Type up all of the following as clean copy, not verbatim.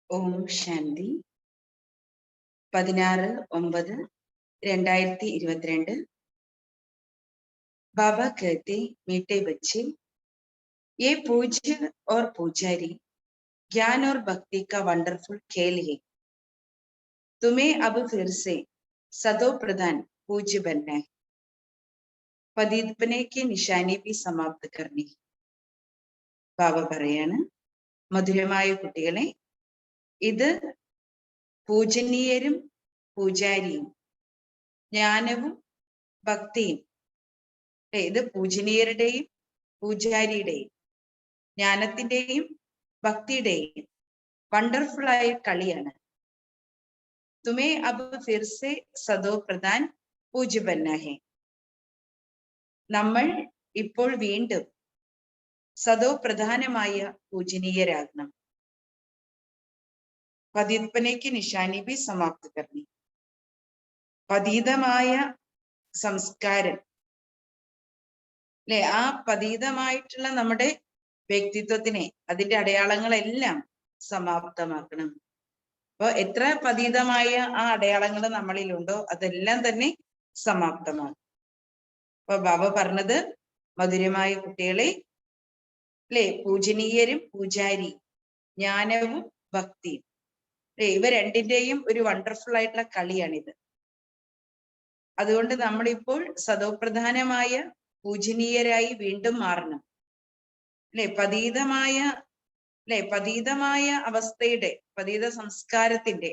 ओम शांति 16/9/2022। बाबा कहते, मीठे बच्चे, ये पूज्य और पुजारी ज्ञान और भक्ति का वंडरफुल खेल है। तुम्हें अब फिर से सदो प्रधान पूज्य बनना है। പതിതപ്പനെ की निशानी भी समाप्त करनी। ബാബ പറയാണ്, മധുരമായ കുട്ടികളെ, ഇത് പൂജനീയരും പൂജാരിയും ജ്ഞാനവും ഭക്തിയും, ഇത് പൂജനീയരുടെയും പൂജാരിയുടെയും ജ്ഞാനത്തിന്റെയും ഭക്തിയുടെയും വണ്ടർഫുൾ ആയ കളിയാണ്. തുമേ അബ് ഫിർ സെ സദോ പ്രധാൻ പൂജ്യ ബന്ന ഹെ. നമ്മൾ ഇപ്പോൾ വീണ്ടും സദോ പ്രധാനമായ പൂജനീയരാകണം. പതിതപ്പനയ്ക്ക് നിശാനി ബി സമാപ്ത കർണി. പതീതമായ സംസ്കാരം, അല്ലെ, ആ പതീതമായിട്ടുള്ള നമ്മുടെ വ്യക്തിത്വത്തിനെ, അതിന്റെ അടയാളങ്ങളെല്ലാം സമാപ്തമാക്കണം. അപ്പൊ എത്ര പതീതമായ ആ അടയാളങ്ങൾ നമ്മളിലുണ്ടോ അതെല്ലാം തന്നെ സമാപ്തമാകും. അപ്പൊ ബാബ പറഞ്ഞത്, മധുരമായ കുട്ടികളെ, അല്ലെ, പൂജനീയരും പൂജാരി ജ്ഞാനവും ഭക്തിയും, അല്ലെ, ഇവ രണ്ടിന്റെയും ഒരു വണ്ടർഫുൾ ആയിട്ടുള്ള കളിയാണിത്. അതുകൊണ്ട് നമ്മളിപ്പോൾ സദോപ്രധാനമായ പൂജനീയരായി വീണ്ടും മാറണം. അല്ലെ, പതീതമായ അവസ്ഥയുടെ, പതീത സംസ്കാരത്തിന്റെ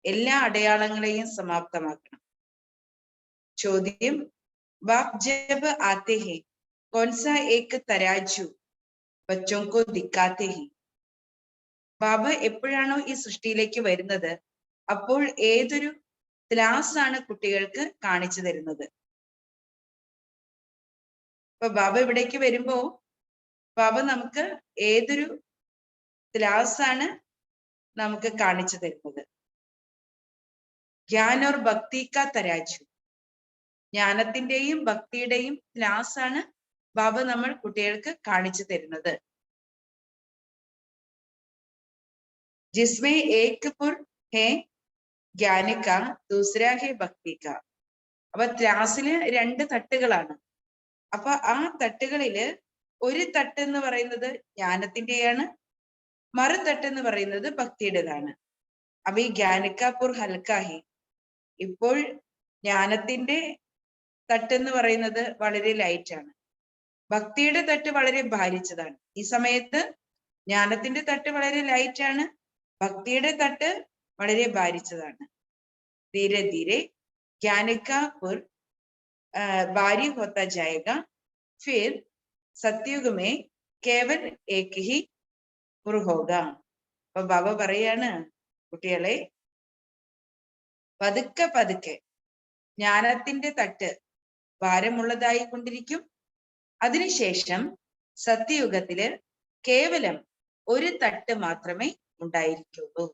എല്ലാ അടയാളങ്ങളെയും സമാപ്തമാക്കണം. ചോദ്യം, ബാപ് ജബ് ആത്തെ ഹെ കോൺസാ ഏക് തരാജു ബച്ചോं को दिखाते हैं. ബാബ എപ്പോഴാണോ ഈ സൃഷ്ടിയിലേക്ക് വരുന്നത്, അപ്പോൾ ഏതൊരു ത്ലാസ് ആണ് കുട്ടികൾക്ക് കാണിച്ചു തരുന്നത്. ഇപ്പൊ ബാബ ഇവിടേക്ക് വരുമ്പോ ബാബ നമുക്ക് ഏതൊരു ത്ലാസ് ആണ് നമുക്ക് കാണിച്ചു തരുന്നത്? ജ്ഞാൻ ഓർ ഭക്തി കാ തരാജു, ജ്ഞാനത്തിന്റെയും ഭക്തിയുടെയും ത്ലാസ് ആണ് ബാബ നമ്മൾ കുട്ടികൾക്ക് കാണിച്ചു തരുന്നത്. ജിസ്മേ ഏക് പുർ ഹേ ജ്ഞാന കാ ദൂസരാ ഹേ ഭക്തി കാ. അപ്പൊ ത്ലാസില് രണ്ട് തട്ടുകളാണ്. അപ്പൊ ആ തട്ടുകളില് ഒരു തട്ട് എന്ന് പറയുന്നത് ജ്ഞാനത്തിന്റെയാണ്, മറുതട്ട് എന്ന് പറയുന്നത് ഭക്തിയുടേതാണ്. അപ്പൊ ഈ ജ്ഞാനിക്കാപ്പൂർ ഹൽക്കാഹി, ഇപ്പോൾ ജ്ഞാനത്തിന്റെ തട്ട് എന്ന് പറയുന്നത് വളരെ ലൈറ്റ് ആണ്, ഭക്തിയുടെ തട്ട് വളരെ ഭാരിച്ചതാണ്. ഈ സമയത്ത് ജ്ഞാനത്തിന്റെ തട്ട് വളരെ ലൈറ്റ് ആണ്, ഭക്തിയുടെ തട്ട് വളരെ ഭാരിച്ചതാണ്. ധീരെ ധീരെ ജ്ഞാനിക്കാപ്പൂർ ഭാരി Hotat ജായേഗാ. Fir സത്യുഗ് may Kewal Ek he pour Hoga. അപ്പൊ ബാബ പറയാണ്, കുട്ടികളെ, പതുക്കെ പതുക്കെ ജ്ഞാനത്തിന്റെ തട്ട് ഭാരമുള്ളതായി കൊണ്ടിരിക്കും. അതിനുശേഷം സത്യയുഗത്തില് കേവലം ഒരു തട്ട് മാത്രമേ ഉണ്ടായിരിക്കുള്ളൂ.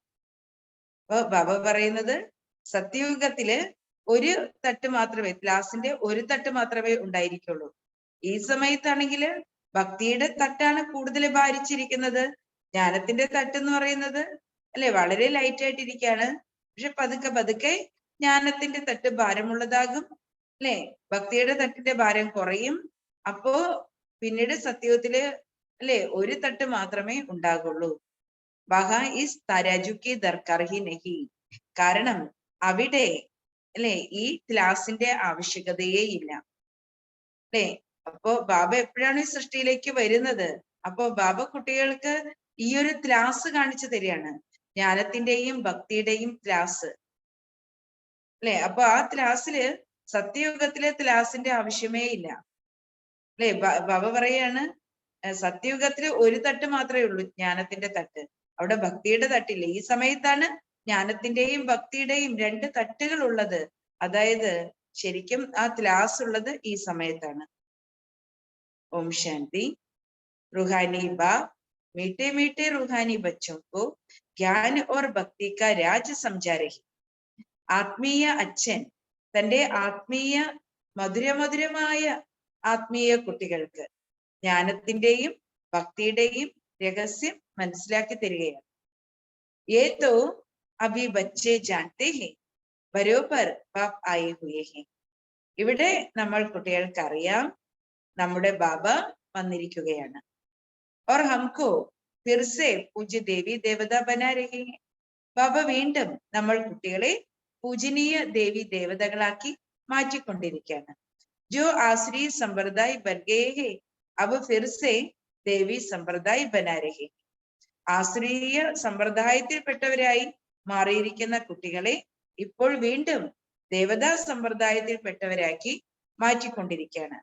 അപ്പൊ ബാബ പറയുന്നത്, സത്യയുഗത്തില് ഒരു തട്ട് മാത്രമേ, ഗ്ലാസിന്റെ ഒരു തട്ട് മാത്രമേ ഉണ്ടായിരിക്കുള്ളൂ. ഈ സമയത്താണെങ്കിൽ ഭക്തിയുടെ തട്ടാണ് കൂടുതൽ ഭാരിച്ചിരിക്കുന്നത്. ജ്ഞാനത്തിന്റെ തട്ട് എന്ന് പറയുന്നത്, അല്ലെ, വളരെ ലൈറ്റ് ആയിട്ടിരിക്കുകയാണ്. പക്ഷെ പതുക്കെ പതുക്കെ ജ്ഞാനത്തിന്റെ തട്ട് ഭാരമുള്ളതാകും, അല്ലെ, ഭക്തിയുടെ തട്ടിന്റെ ഭാരം കുറയും. അപ്പോ പിന്നീട് സത്യത്തില്, അല്ലെ, ഒരു തട്ട് മാത്രമേ ഉണ്ടാകുള്ളൂ. വഹാ ഇസ് തരാജുക്കി ദർക്കാർ ഹി നഹി. കാരണം അവിടെ, അല്ലെ, ഈ ക്ലാസിന്റെ ആവശ്യകതയേ ഇല്ല, അല്ലെ. അപ്പോ ബാബ എപ്പോഴാണ് ഈ സൃഷ്ടിയിലേക്ക് വരുന്നത്, അപ്പോ ബാബ കുട്ടികൾക്ക് ഈ ഒരു ക്ലാസ് കാണിച്ചു തരികയാണ്, ജ്ഞാനത്തിന്റെയും ഭക്തിയുടെയും ക്ലാസ്, അല്ലെ. അപ്പൊ ആ ക്ലാസ്സില് സത്യയുഗത്തിലെ ക്ലാസിന്റെ ആവശ്യമേ ഇല്ല, അല്ലെ. ബാബ പറയാണ്, സത്യയുഗത്തില് ഒരു തട്ട് മാത്രമേ ഉള്ളൂ, ജ്ഞാനത്തിന്റെ തട്ട്. അവിടെ ഭക്തിയുടെ തട്ടില്ല. ഈ സമയത്താണ് ജ്ഞാനത്തിന്റെയും ഭക്തിയുടെയും രണ്ട് തട്ടുകൾ ഉള്ളത്. അതായത് ശരിക്കും ആ ക്ലാസ് ഉള്ളത് ഈ സമയത്താണ്. ओम शांति। रूहानी बाप मीठे मीठे रूहानी बच्चों को ज्ञान और भक्ति का राज समझा रही. ആത്മീയ അച്ഛൻ തന്റെ ആത്മീയ മധുരമധുരമായ ആത്മീയ കുട്ടികൾക്ക് ജ്ഞാനത്തിന്റെയും ഭക്തിയുടെയും രഹസ്യം മനസ്സിലാക്കി തരികയാണ്. ये तो अभी बच्चे जानते हैं बरोबर बाप आए हुए हैं. ഇവിടെ നമ്മൾ കുട്ടികൾക്ക് അറിയാം നമ്മുടെ ബാബ വന്നിരിക്കുകയാണ്. और हमको फिर से पूज्य देवी देवता बना रहे हैं. ബാബ വീണ്ടും നമ്മൾ കുട്ടികളെ പൂജനീയ ദേവി ദേവതകളാക്കി മാറ്റിക്കൊണ്ടിരിക്കുകയാണ്. जो आश्री संप्रदाय बन गए हैं अब फिर से देवी संप्रदाय बना रहे. ആശ്രീയ സമ്പ്രദായത്തിൽപ്പെട്ടവരായി മാറിയിരിക്കുന്ന കുട്ടികളെ ഇപ്പോൾ വീണ്ടും ദേവതാ സമ്പ്രദായത്തിൽപ്പെട്ടവരാക്കി മാറ്റിക്കൊണ്ടിരിക്കുകയാണ്.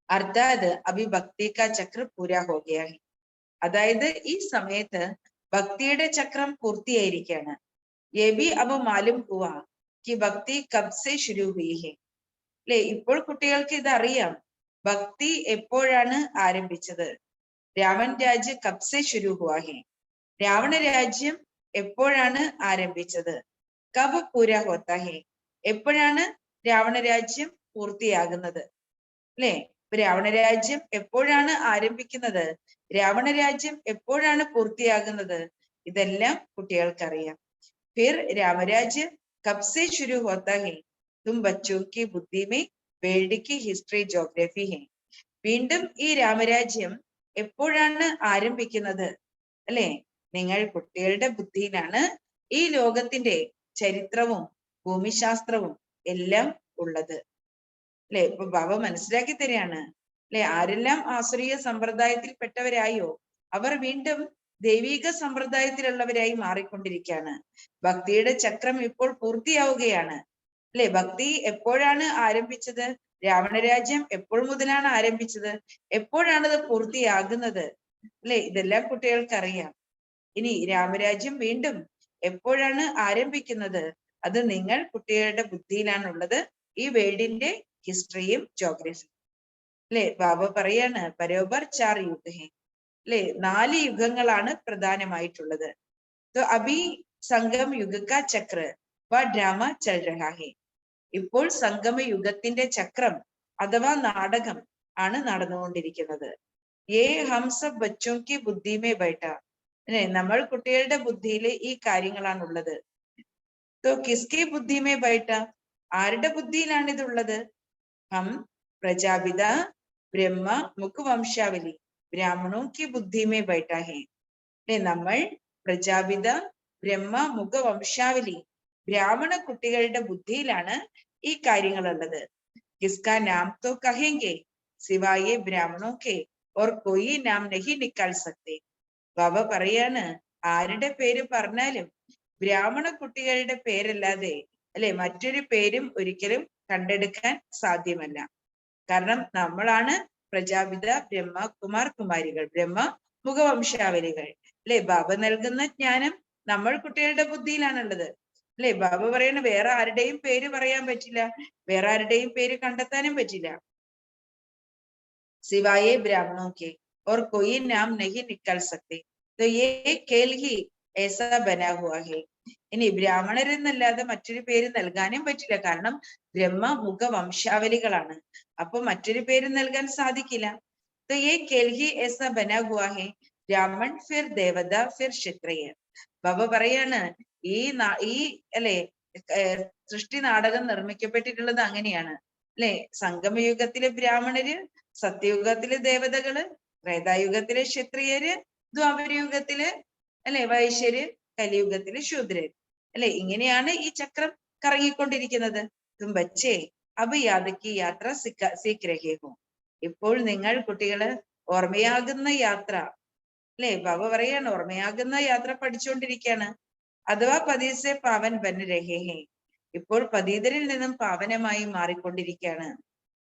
അർത്ഥാത് അഭി ഭക്തി കാ ചക്ര പൂരാ ഹോ ഗയാ ഹൈ. അതായത് ഈ സമയത്ത് ഭക്തിയുടെ ചക്രം പൂർത്തിയായിരിക്കുകയാണ്. യേ ഭി അബ് മാലൂം ഹുവാ കി ഭക്തി കബ് സെ ശുരു ഹുയി ഹൈ. അല്ലെ, ഇപ്പോൾ കുട്ടികൾക്ക് ഇത് അറിയാം, ഭക്തി എപ്പോഴാണ് ആരംഭിച്ചത്. രാവൺ രാജ്യ കബ് സെ ശുരു ഹുവാ ഹൈ. രാവണ രാജ്യം എപ്പോഴാണ് ആരംഭിച്ചത്. കബ് പൂരാ ഹോത്താ ഹൈ. എപ്പോഴാണ് രാവണ രാജ്യം പൂർത്തിയാകുന്നത്. അല്ലെ, രാവണ രാജ്യം എപ്പോഴാണ് ആരംഭിക്കുന്നത്, രാവണ രാജ്യം എപ്പോഴാണ് പൂർത്തിയാകുന്നത്, ഇതെല്ലാം കുട്ടികൾക്കറിയാം. ഫിർ രാമരാജ്യ കബ് സെ ശുരു ഹോത്താ ഹൈ. തും ബച്ചോ കി ബുദ്ധി മേ വേൾഡ് കി ഹിസ്റ്ററി ജോഗ്രഫി ഹൈ. വീണ്ടും ഈ രാമരാജ്യം എപ്പോഴാണ് ആരംഭിക്കുന്നത്. അല്ലെ, നിങ്ങൾ കുട്ടികളുടെ ബുദ്ധിയിലാണ് ഈ ലോകത്തിന്റെ ചരിത്രവും ഭൂമിശാസ്ത്രവും എല്ലാം ഉള്ളത്. അല്ലെ, ഇപ്പൊ ബാബ മനസ്സിലാക്കി തരികയാണ്. അല്ലെ, ആരെല്ലാം ആസുരീയ സമ്പ്രദായത്തിൽപ്പെട്ടവരായോ അവർ വീണ്ടും ദൈവിക സമ്പ്രദായത്തിലുള്ളവരായി മാറിക്കൊണ്ടിരിക്കുകയാണ്. ഭക്തിയുടെ ചക്രം ഇപ്പോൾ പൂർത്തിയാവുകയാണ്. അല്ലെ, ഭക്തി എപ്പോഴാണ് ആരംഭിച്ചത്, രാവണരാജ്യം എപ്പോൾ മുതലാണ് ആരംഭിച്ചത്, എപ്പോഴാണത് പൂർത്തിയാകുന്നത്. അല്ലെ, ഇതെല്ലാം കുട്ടികൾക്കറിയാം. ഇനി രാമരാജ്യം വീണ്ടും എപ്പോഴാണ് ആരംഭിക്കുന്നത്, അത് നിങ്ങൾ കുട്ടികളുടെ ബുദ്ധിയിലാണുള്ളത്. ഈ വേൾഡിന്റെ ഹിസ്റ്ററിയും ജോഗ്രഫിയും. അല്ലെ, ബാബ പറയാണ് ബരോബർ 4 യുഗ് ഹേ. അല്ലെ, 4 യുഗങ്ങളാണ് പ്രധാനമായിട്ടുള്ളത്. तो अभी संगम युग का चक्र व ड्रामा चल रहा है. ഇപ്പോൾ സംഗമ യുഗത്തിന്റെ ചക്രം അഥവാ നാടകം ആണ് നടന്നുകൊണ്ടിരിക്കുന്നത്. ये हम सब बच्चों की बुद्धि में बैठा. അല്ലെ, നമ്മൾ കുട്ടികളുടെ ബുദ്ധിയിൽ ഈ കാര്യങ്ങളാണുള്ളത്. तो किसकी बुद्धि में बैठा. ആരുടെ ബുദ്ധിയിലാണ് ഇതുള്ളത്. हम പ്രജാപിത ബ്രഹ്മ മുഖവംശാവലി ബ്രാഹ്മണോ കി ബുദ്ധി മേ बैठा है. അല്ലെ, നമ്മൾ പ്രജാപിത ബ്രഹ്മ മുഖവംശാവലി ബ്രാഹ്മണ കുട്ടികളുടെ ബുദ്ധിയിലാണ് ഈ കാര്യങ്ങളുള്ളത്. കിസ്കാ നാം തോ കഹേംഗെ സിവായെ ബ്രാഹ്മണോ കെ ഓർ കോയി നാം നഹി നിക്കാൽ സക്തേ. ബാബ പറയാണ്, ആരുടെ പേര് പറഞ്ഞാലും ബ്രാഹ്മണ കുട്ടികളുടെ പേരല്ലാതെ അല്ലെ മറ്റൊരു പേരും ഒരിക്കലും കണ്ടെടുക്കാൻ സാധ്യമല്ല. കാരണം നമ്മളാണ് പ്രജാപിത ബ്രഹ്മ കുമാർ കുമാരികൾ, ബ്രഹ്മ മുഖവംശാവലികൾ. അല്ലെ, ബാബ നൽകുന്ന ജ്ഞാനം നമ്മൾ കുട്ടികളുടെ ബുദ്ധിയിലാണുള്ളത്. അല്ലെ, ബാബ പറയണ വേറെ ആരുടെയും പേര് പറയാൻ പറ്റില്ല, വേറെ ആരുടെയും പേര് കണ്ടെത്താനും പറ്റില്ല. സിവായെ ബ്രാഹ്മണോ കെ और कोई नाम नहीं निकाल सकते. तो ये खेल ही ऐसा बना हुआ है. ഇനി ബ്രാഹ്മണരെന്നല്ലാതെ മറ്റൊരു പേര് നൽകാനും പറ്റില്ല. കാരണം ബ്രഹ്മ മുഖ വംശാവലികളാണ്. അപ്പൊ മറ്റൊരു പേര് നൽകാൻ സാധിക്കില്ല. तो ये खेल ही ऐसा बना हुआ है. ബ്രാഹ്മൺ ഫിർ ദേവത ഫിർ ക്ഷത്രിയ. ബാബ പറയാണ്, ഈ അല്ലെ സൃഷ്ടി നാടകം നിർമ്മിക്കപ്പെട്ടിട്ടുള്ളത് അങ്ങനെയാണ്. അല്ലെ, സംഗമയുഗത്തിലെ ബ്രാഹ്മണര്, സത്യയുഗത്തിലെ ദേവതകള്, ത്രേതായുഗത്തിലെ ക്ഷത്രിയര്, ദ്വാപരയുഗത്തില് അല്ലെ വൈശ്യര്, കലിയുഗത്തിലെ ശൂദ്രര്. അല്ലെ, ഇങ്ങനെയാണ് ഈ ചക്രം കറങ്ങിക്കൊണ്ടിരിക്കുന്നത്. തും ബച്ചേ അബ് യാദക്കി യാത്ര സീഖ് രഹേ ഹോ. ഇപ്പോൾ നിങ്ങൾ കുട്ടികള് ഓർമ്മയാകുന്ന യാത്ര, അല്ലെ ബാബ പറയാണ്, ഓർമ്മയാകുന്ന യാത്ര പഠിച്ചുകൊണ്ടിരിക്കുകയാണ്. അഥവാ പതീസെ പാവൻ ബൻ രഹേ ഹേ. ഇപ്പോൾ പതീതരിൽ നിന്നും പാവനമായി മാറിക്കൊണ്ടിരിക്കുകയാണ്.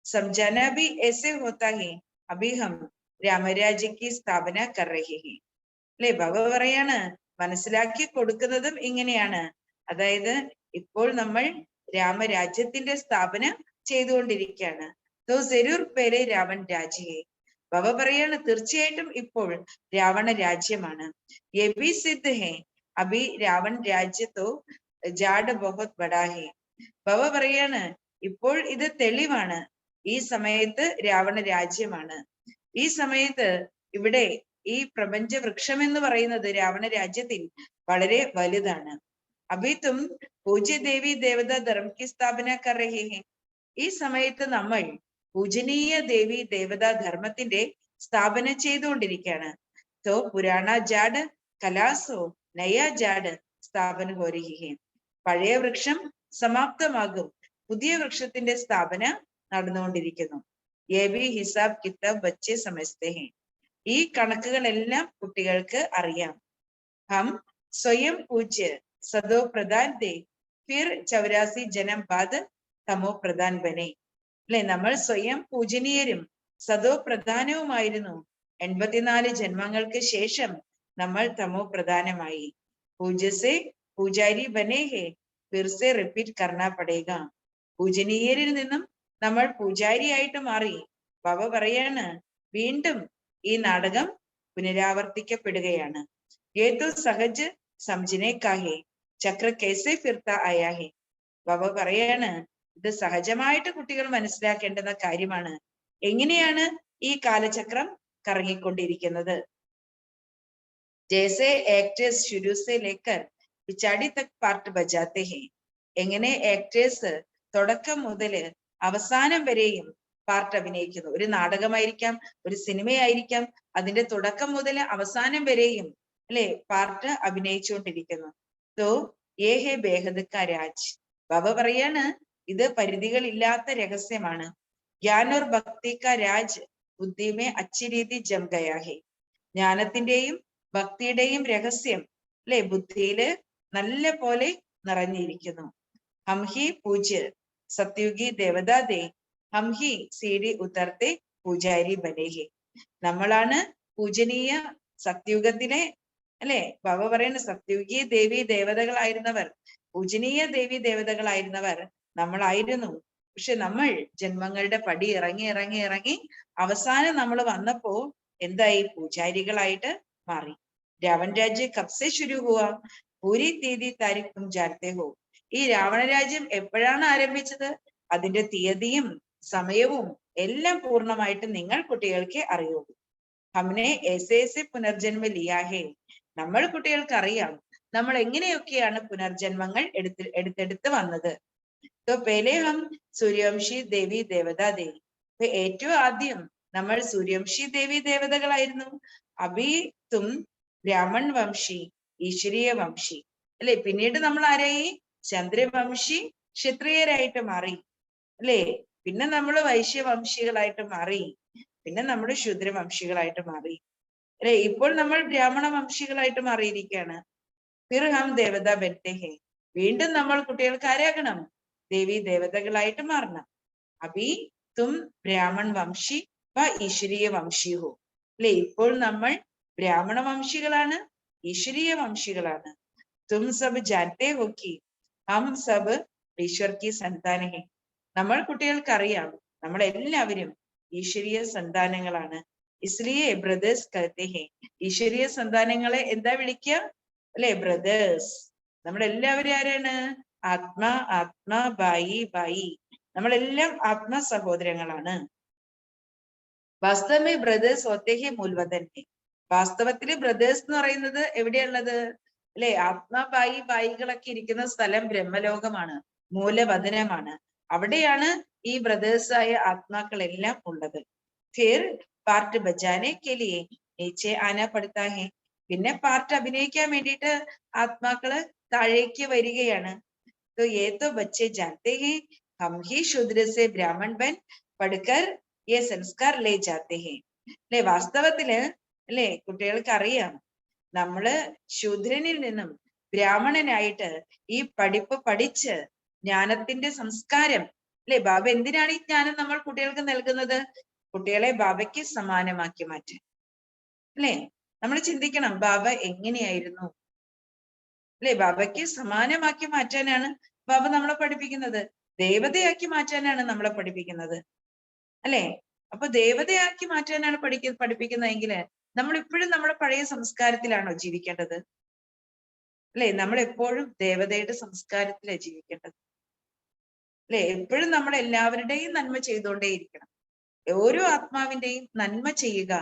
സംജാന ഭി ऐसे होता है अभी हम രാമരാജ്യ की സ്ഥാപന कर रहे हैं. അല്ലെ, ബാബ പറയാണ്, മനസ്സിലാക്കി കൊടുക്കുന്നതും ഇങ്ങനെയാണ്. അതായത് ഇപ്പോൾ നമ്മൾ രാമരാജ്യത്തിന്റെ സ്ഥാപന ചെയ്തുകൊണ്ടിരിക്കുകയാണ്. तो जरूर पहले രാവൺ രാജ്യേ. ബാബ പറയാണ്, തീർച്ചയായിട്ടും ഇപ്പോൾ രാവണ രാജ്യമാണ്. ये भी सिद्ध है अभी രാവൺ രാജ്യ तो जाड़ बहुत बड़ा है. ബാബ പറയാണ്, ഇപ്പോൾ ഇത് തെളിവാണ്, ഈ സമയത്ത് രാവണ രാജ്യമാണ്. ഈ സമയത്ത് ഇവിടെ ഈ പ്രപഞ്ച വൃക്ഷം എന്ന് പറയുന്നത് രാവണ രാജ്യത്തിൽ വളരെ വലുതാണ്. അഭി തും പൂജ്യ ദേവി ദേവത ധർമ്മ की സ്ഥാപന कर रहे हैं. ഈ സമയത്ത് നമ്മൾ പൂജനീയ ദേവി ദേവതാ ധർമ്മത്തിന്റെ സ്ഥാപന ചെയ്തുകൊണ്ടിരിക്കുകയാണ്. तो पुराना जाड कलासो नया जाड സ്ഥാപന हो रही है. പഴയ വൃക്ഷം സമാപ്തമാകും, പുതിയ വൃക്ഷത്തിന്റെ സ്ഥാപന നടന്നുകൊണ്ടിരിക്കുന്നു. ये भी हिसाब किताब बच्चे समझते हैं. ഈ കണക്കുകളെല്ലാം കുട്ടികൾക്ക് അറിയാം. हम स्वयं पूज्य सदो प्रधान थे, फिर 84 जन्म बाद തമോ പ്രധാൻ ബനെ. അല്ലെ, നമ്മൾ സ്വയം പൂജനീയരും സദോ പ്രധാനവുമായിരുന്നു. 84 ജന്മങ്ങൾക്ക് ശേഷം നമ്മൾ തമോ പ്രധാനമായി. പൂജ്യസെ പൂജാരി ബനെ ഹെ, ഫിർസെ റിപ്പീറ്റ് കർണ പടേഗ. പൂജനീയരിൽ നിന്നും നമ്മൾ പൂജാരിയായിട്ട് മാറി. ബാബ പറയാണ്, വീണ്ടും ഈ നാടകം പുനരാവർത്തിക്കപ്പെടുകയാണ്. ഏതു സഹജ് സംജനെ കാഹെ ചക്ര കേസെ ഫിർത്ത ആയാ ഹെ. ബാബ പറയാണ്, ഇത് സഹജമായിട്ട് കുട്ടികൾ മനസ്സിലാക്കേണ്ടുന്ന കാര്യമാണ്. എങ്ങനെയാണ് ഈ കാലചക്രം കറങ്ങിക്കൊണ്ടിരിക്കുന്നത്? ജैसे एक्टर्स शुरू से लेकर पिछाड़ी तक पार्ट बजाते हैं. എങ്ങനെ ആക്ടേഴ്സ് തുടക്കം മുതൽ അവസാനം വരെയും പാർട്ട് അഭിനയിക്കുന്നു. ഒരു നാടകമായിരിക്കാം, ഒരു സിനിമയായിരിക്കാം, അതിന്റെ തുടക്കം മുതൽ അവസാനം വരെയും അല്ലെ പാർട്ട് അഭിനയിച്ചുകൊണ്ടിരിക്കുന്നു. തോ യേ ഹേ ബേഹദ് കാ രാജ്. ബാബ പറയാണ്, ഇത് പരിധികളില്ലാത്ത രഹസ്യമാണ്. ജ്ഞാൻ ഓർ ഭക്തി കാ രാജ് ബുദ്ധി മേ അച്ഛി രീതി ജം ഗയാ ഹേ. ജ്ഞാനത്തിന്റെയും ഭക്തിയുടെയും രഹസ്യം അല്ലെ ബുദ്ധിയില് നല്ല പോലെ നിറഞ്ഞിരിക്കുന്നു. ഹം ഹി പൂജ്യ സത്യുഗി ദേവതാ ദേ, ഹം ഹി സീഡി ഉത്തർത്തെ പൂജാരി ബനേഹെ. നമ്മളാണ് പൂജനീയ സത്യുഗത്തിലെ അല്ലെ. ബാബ പറയുന്ന സത്യുഗി ദേവി ദേവതകളായിരുന്നവർ, പൂജനീയ ദേവി ദേവതകളായിരുന്നവർ നമ്മളായിരുന്നു. പക്ഷെ നമ്മൾ ജന്മങ്ങളുടെ പടി ഇറങ്ങി ഇറങ്ങി ഇറങ്ങി അവസാനം നമ്മൾ വന്നപ്പോ എന്തായി? പൂജാരികളായിട്ട് മാറി. രാവൺ രാജ്യ കബ്സെ ശുരു ഹുവ, പൂരി തീയതി താരിഖ് തും ജാനത്തെ ഹോ. ഈ രാവണ രാജ്യം എപ്പോഴാണ് ആരംഭിച്ചത്? അതിന്റെ തീയതിയും സമയവും എല്ലാം പൂർണ്ണമായിട്ട് നിങ്ങൾ കുട്ടികൾക്ക് അറിയുള്ളൂ. ഹംനെ ऐसे പുനർജന്മ ലിയാ ഹേ. നമ്മൾ കുട്ടികൾക്ക് അറിയാം നമ്മൾ എങ്ങനെയൊക്കെയാണ് പുനർജന്മങ്ങൾ എടുത്തെടുത്ത് വന്നത്. तो पहले हम सूर्यवंशी ദേവി ദേവതാ ദേവി. ഏറ്റവും ആദ്യം നമ്മൾ സൂര്യവംശി ദേവി ദേവതകളായിരുന്നു. അഭി തും ബ്രാഹ്മൺ വംശി ഈശ്വരീയ വംശി അല്ലെ. പിന്നീട് നമ്മൾ ആരായി? ചന്ദ്രവംശി ക്ഷത്രിയരായിട്ട് മാറി അല്ലെ. പിന്നെ നമ്മൾ വൈശ്യവംശികളായിട്ട് മാറി. പിന്നെ നമ്മൾ ശൂദ്രവംശികളായിട്ട് മാറി അല്ലെ. ഇപ്പോൾ നമ്മൾ ബ്രാഹ്മണ വംശികളായിട്ട് മാറിയിരിക്കുകയാണ്. ഫിർ ഹം ദേവതാ ബൻത്തെ ഹേ. വീണ്ടും നമ്മൾ കുട്ടികൾക്ക് ആരാകണം? ദേവി ദേവതകളായിട്ട് മാറണം. അഭി തും ബ്രാഹ്മൺ വംശി വ ഈശ്വരീയ വംശി ഹോ അല്ലെ. ഇപ്പോൾ നമ്മൾ ബ്രാഹ്മണ വംശികളാണ്, ഈശ്വരീയ വംശികളാണ്. തും സബ് ജാനത്തെ ഹോ കി ഹം സബ് ഈശ്വർ കി സന്താന ഹെ. നമ്മൾ കുട്ടികൾക്ക് അറിയാം നമ്മൾ എല്ലാവരും ഈശ്വരീയ സന്താനങ്ങളാണ്. ഇസ്ലിയെ ബ്രദേഴ്സ് കഹത്തെ ഹെ. ഈശ്വരീയ സന്താനങ്ങളെ എന്താ വിളിക്കുക അല്ലെ? ബ്രദേഴ്സ്. നമ്മളെല്ലാവരും ആരാണ്? ആത്മാ ആത്മാ ബായി ബായി. നമ്മളെല്ലാം ആത്മാ സഹോദരങ്ങളാണ്. വാസ്തവമേ ബ്രദേഴ്സ് ഹോത്തെ ഹെ മൂൽവതൻ ഹെ. വാസ്തവത്തില് ബ്രദേഴ്സ് എന്ന് പറയുന്നത് എവിടെയുള്ളത് അല്ലെ? ആത്മാ ബായി ബായികളൊക്കെ ഇരിക്കുന്ന സ്ഥലം ബ്രഹ്മലോകമാണ്, മൂലവതനമാണ്. അവിടെയാണ് ഈ ബ്രദേഴ്സ് ആയ ആത്മാക്കളെല്ലാം ഉള്ളത്. ഫിർ പാർട്ട് ബജാനെ കെ ലിയെ നീച്ചെ ആന പടുത്താ ഹെ. പിന്നെ പാർട്ട് അഭിനയിക്കാൻ വേണ്ടിയിട്ട് ആത്മാക്കള് താഴേക്ക് വരികയാണ്. तो ये तो बच्चे जानते हैं हम ही शूद्र से ब्राह्मण बन पढ़कर ये संस्कार ले जाते हैं അല്ലെ. വാസ്തവത്തില് അല്ലെ കുട്ടികൾക്ക് അറിയാം നമ്മള് ശൂദ്രനിൽ നിന്നും ബ്രാഹ്മണനായിട്ട് ഈ പഠിപ്പ് പഠിച്ച് ജ്ഞാനത്തിന്റെ സംസ്കാരം അല്ലെ. ബാബ എന്തിനാണ് ഈ ജ്ഞാനം നമ്മൾ കുട്ടികൾക്ക് നൽകുന്നത്? കുട്ടികളെ ബാബയ്ക്ക് സമാനമാക്കി മാറ്റാൻ അല്ലെ. നമ്മൾ ചിന്തിക്കണം ബാബ എങ്ങനെയായിരുന്നു അല്ലെ. ബാബയ്ക്ക് സമാനമാക്കി മാറ്റാനാണ് ബാബ നമ്മളെ പഠിപ്പിക്കുന്നത്. ദേവതയാക്കി മാറ്റാനാണ് നമ്മളെ പഠിപ്പിക്കുന്നത് അല്ലെ. അപ്പൊ ദേവതയാക്കി മാറ്റാനാണ് പഠിപ്പിക്കുന്നതെങ്കിൽ നമ്മൾ ഇപ്പോഴും നമ്മുടെ പഴയ സംസ്കാരത്തിലാണോ ജീവിക്കേണ്ടത് അല്ലെ? നമ്മൾ എപ്പോഴും ദേവതയുടെ സംസ്കാരത്തിലാണ് ജീവിക്കേണ്ടത് അല്ലെ. എപ്പോഴും നമ്മൾ എല്ലാവരുടെയും നന്മ ചെയ്തുകൊണ്ടേയിരിക്കണം. ഓരോ ആത്മാവിന്റെയും നന്മ ചെയ്യുക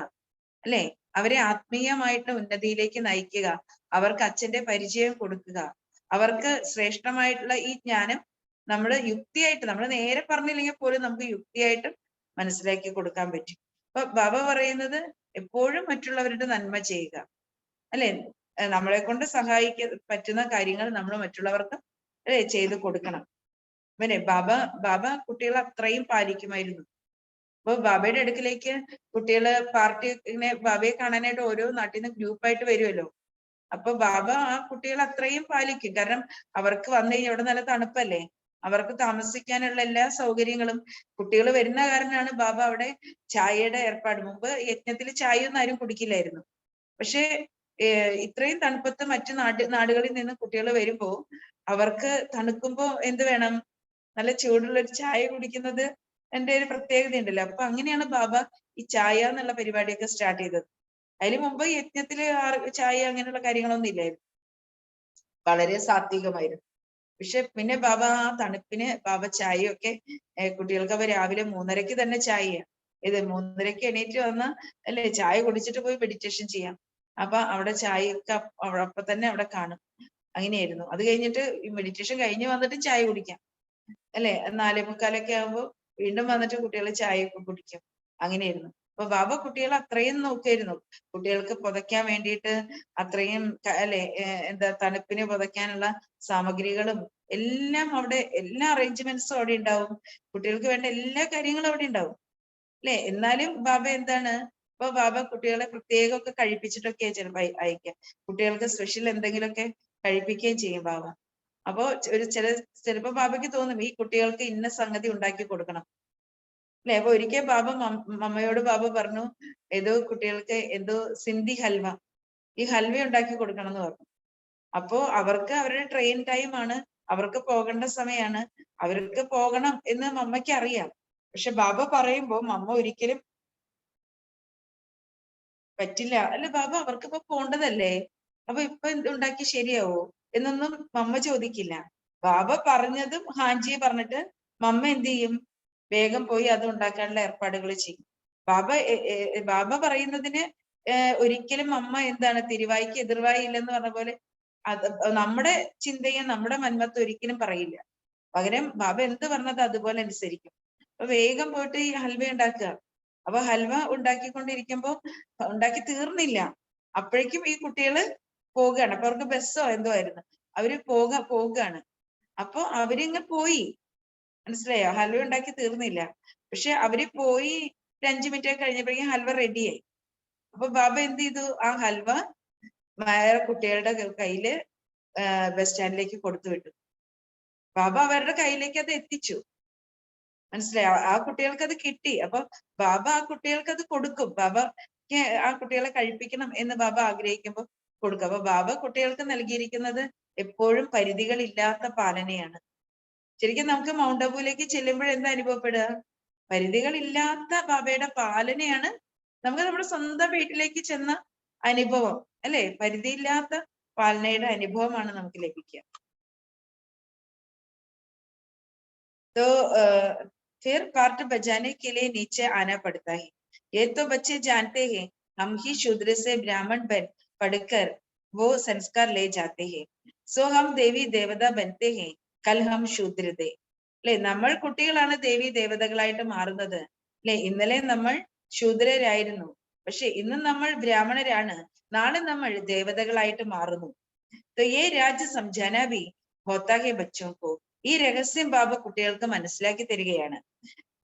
അല്ലെ. അവരെ ആത്മീയമായിട്ട് ഉന്നതിയിലേക്ക് നയിക്കുക, അവർക്ക് അച്ഛന്റെ പരിചയം കൊടുക്കുക, അവർക്ക് ശ്രേഷ്ഠമായിട്ടുള്ള ഈ ജ്ഞാനം നമ്മൾ യുക്തിയായിട്ട്, നമ്മൾ നേരെ പറഞ്ഞില്ലെങ്കിൽ പോലും നമുക്ക് യുക്തിയായിട്ട് മനസ്സിലാക്കി കൊടുക്കാൻ പറ്റും. അപ്പൊ ബാബ പറയുന്നത് എപ്പോഴും മറ്റുള്ളവരുടെ നന്മ ചെയ്യുക, അല്ലെ? നമ്മളെ കൊണ്ട് പറ്റുന്ന കാര്യങ്ങൾ നമ്മൾ മറ്റുള്ളവർക്ക് അല്ലെ ചെയ്ത് കൊടുക്കണം. പിന്നെ ബാബ കുട്ടികളെ അത്രയും പാലിക്കുമായിരുന്നു. അപ്പൊ ബാബയുടെ അടുക്കിലേക്ക് കുട്ടികള് പാർട്ടിനെ ബാബയെ കാണാനായിട്ട് ഓരോ നാട്ടിൽ നിന്ന് ഗ്രൂപ്പായിട്ട് വരുമല്ലോ. അപ്പൊ ബാബ ആ കുട്ടികളെ അത്രയും പാലിക്കും. കാരണം അവർക്ക് വന്നു കഴിഞ്ഞാൽ ഇവിടെ നല്ല തണുപ്പല്ലേ, അവർക്ക് താമസിക്കാനുള്ള എല്ലാ സൗകര്യങ്ങളും, കുട്ടികൾ വരുന്ന കാരണമാണ് ബാബ അവിടെ ചായയുടെ ഏർപ്പാട്. മുമ്പ് യജ്ഞത്തിൽ ചായ ഒന്നും ആരും കുടിക്കില്ലായിരുന്നു. പക്ഷെ ഇത്രയും തണുപ്പത്ത് മറ്റു നാടുകളിൽ നിന്ന് കുട്ടികൾ വരുമ്പോ അവർക്ക് തണുക്കുമ്പോ എന്ത് വേണം, നല്ല ചൂടുള്ള ഒരു ചായ കുടിക്കുന്നത് എൻ്റെ ഒരു പ്രത്യേകത ഉണ്ടല്ലോ. അപ്പൊ അങ്ങനെയാണ് ബാബ ഈ ചായ എന്നുള്ള പരിപാടിയൊക്കെ സ്റ്റാർട്ട് ചെയ്തത്. അതിന് മുമ്പ് യജ്ഞത്തില് ചായ അങ്ങനെയുള്ള കാര്യങ്ങളൊന്നും ഇല്ലായിരുന്നു, വളരെ സാത്വികമായിരുന്നു. പക്ഷെ പിന്നെ ബാബ ആ തണുപ്പിന് ബാബ ചായയൊക്കെ കുട്ടികൾക്ക് അപ്പൊ രാവിലെ 3:30 തന്നെ ചായ, ഇത് 3:30 എണീറ്റ് വന്ന അല്ലെ ചായ കുടിച്ചിട്ട് പോയി മെഡിറ്റേഷൻ ചെയ്യാം. അപ്പൊ അവിടെ ചായയൊക്കെ അപ്പൊ തന്നെ അവിടെ കാണും. അങ്ങനെയായിരുന്നു. അത് കഴിഞ്ഞിട്ട് ഈ മെഡിറ്റേഷൻ കഴിഞ്ഞ് വന്നിട്ട് ചായ കുടിക്കാം, അല്ലെ? 4:45 ആകുമ്പോ വീണ്ടും വന്നിട്ട് കുട്ടികൾ ചായയൊക്കെ കുടിക്കും. അങ്ങനെയായിരുന്നു. അപ്പൊ ബാബ കുട്ടികളെ അത്രയും നോക്കിയിരുന്നു. കുട്ടികൾക്ക് പുതയ്ക്കാൻ വേണ്ടിയിട്ട് അത്രയും അല്ലെ എന്താ തണുപ്പിന് പുതയ്ക്കാനുള്ള സാമഗ്രികളും എല്ലാം അവിടെ, എല്ലാ അറേഞ്ച്മെന്റ്സും അവിടെ ഉണ്ടാവും. കുട്ടികൾക്ക് വേണ്ട എല്ലാ കാര്യങ്ങളും അവിടെ ഉണ്ടാവും, അല്ലെ? എന്നാലും ബാബ എന്താണ്, ഇപ്പൊ ബാബ കുട്ടികളെ പ്രത്യേകമൊക്കെ കഴിപ്പിച്ചിട്ടൊക്കെയാ ചിലപ്പോ അയക്കാം. കുട്ടികൾക്ക് സ്പെഷ്യൽ എന്തെങ്കിലുമൊക്കെ കഴിപ്പിക്കുകയും ചെയ്യും ബാബ. അപ്പോ ചിലപ്പോ ബാബയ്ക്ക് തോന്നും ഈ കുട്ടികൾക്ക് ഇന്ന സംഗതി ഉണ്ടാക്കി കൊടുക്കണം, അല്ലെ? അപ്പൊ ഒരിക്കൽ ബാബ മമ്മയോട് ബാബ പറഞ്ഞു, ഏതോ കുട്ടികൾക്ക് എന്തോ സിന്ധി ഹൽവ, ഈ ഹൽവ ഉണ്ടാക്കി കൊടുക്കണം എന്ന് പറഞ്ഞു. അപ്പോ അവർക്ക് അവരുടെ ട്രെയിൻ ടൈം ആണ്, അവർക്ക് പോകേണ്ട സമയമാണ്, അവർക്ക് പോകണം എന്ന് മമ്മയ്ക്ക് അറിയാം. പക്ഷെ ബാബ പറയുമ്പോ മമ്മ ഒരിക്കലും പറ്റില്ല, അല്ല ബാബ അവർക്കിപ്പോ പോണ്ടതല്ലേ, അപ്പൊ ഇപ്പൊ ഉണ്ടാക്കി ശരിയാവോ എന്നൊന്നും മമ്മ ചോദിക്കില്ല. ബാബ പറഞ്ഞതും ഹാൻജി പറഞ്ഞിട്ട് മമ്മ എന്ത് ചെയ്യും, വേഗം പോയി അത് ഉണ്ടാക്കാനുള്ള ഏർപ്പാടുകൾ ചെയ്യും. ബാബ പറയുന്നതിന് ഒരിക്കലും അമ്മ എന്താണ് തിരുവായിക്ക് എതിർവായി ഇല്ലെന്ന് പറഞ്ഞ പോലെ അത് നമ്മുടെ ചിന്തയും നമ്മുടെ മന്മത്തും ഒരിക്കലും പറയില്ല. പകരം ബാബ എന്ത് പറഞ്ഞത് അതുപോലെ അനുസരിക്കും. അപ്പൊ വേഗം പോയിട്ട് ഈ ഹൽവ ഉണ്ടാക്കുക. അപ്പൊ ഹൽവ ഉണ്ടാക്കിക്കൊണ്ടിരിക്കുമ്പോ ഉണ്ടാക്കി തീർന്നില്ല, അപ്പോഴേക്കും ഈ കുട്ടികള് പോകുകയാണ്. അപ്പൊ അവർക്ക് ബസ്സോ എന്തോ ആയിരുന്നു, അവര് പോകുകയാണ്. അപ്പൊ അവരിങ്ങ് പോയി, മനസ്സിലായോ? ഹൽവ ഉണ്ടാക്കി തീർന്നില്ല, പക്ഷെ അവര് പോയി 5 മിനിറ്റ് കഴിഞ്ഞപ്പോഴേക്കും ഹൽവ റെഡിയായി. അപ്പൊ ബാബ എന്ത് ചെയ്തു, ആ ഹൽവ വേറെ കുട്ടികളുടെ കയ്യില് ബസ് സ്റ്റാൻഡിലേക്ക് കൊടുത്തു വിട്ടു. ബാബ അവരുടെ കയ്യിലേക്ക് അത് എത്തിച്ചു, മനസ്സിലായോ? ആ കുട്ടികൾക്ക് അത് കിട്ടി. അപ്പൊ ബാബ ആ കുട്ടികൾക്ക് അത് കൊടുക്കും. ബാബ ആ കുട്ടികളെ കഴിപ്പിക്കണം എന്ന് ബാബ ആഗ്രഹിക്കുമ്പോൾ കൊടുക്കും. അപ്പൊ ബാബ കുട്ടികൾക്ക് നൽകിയിരിക്കുന്നത് എപ്പോഴും പരിധികളില്ലാത്ത പാലനയാണ്. ശരിക്കും നമുക്ക് മൗണ്ട് അബുവിലേക്ക് ചെല്ലുമ്പോൾ എന്താ അനുഭവപ്പെടുക? പരിധികളില്ലാത്ത ബാബയുടെ പാലനയാണ് നമുക്ക് നമ്മുടെ സ്വന്തം വീട്ടിലേക്ക് ചെന്ന അനുഭവം, അല്ലെ? പരിധിയില്ലാത്ത പാലനയുടെ അനുഭവമാണ് നമുക്ക് ലഭിക്കുക. तो फिर पार्ट बजाने के लिए नीचे आना पड़ता है। ये तो बच्चे जानते हैं, हम ही शूद्र से ब्राह्मण बन पढ़कर वो संस्कार ले जाते हैं, सो हम देवी देवता बनते हैं, कल हम शूद्र दे, അല്ലെ? നമ്മൾ കുട്ടികളാണ് ദേവി ദേവതകളായിട്ട് മാറുന്നത്, അല്ലെ? ഇന്നലെ നമ്മൾ ശൂദ്രരായിരുന്നു, പക്ഷെ ഇന്ന് നമ്മൾ ബ്രാഹ്മണരാണ്, നാളെ നമ്മൾ ദേവതകളായിട്ട് മാറുന്നു. तो ये राज समझाना भी होता है बच्चों को. ഈ രഹസ്യം ബാബ കുട്ടികൾക്ക് മനസ്സിലാക്കി തരികയാണ്.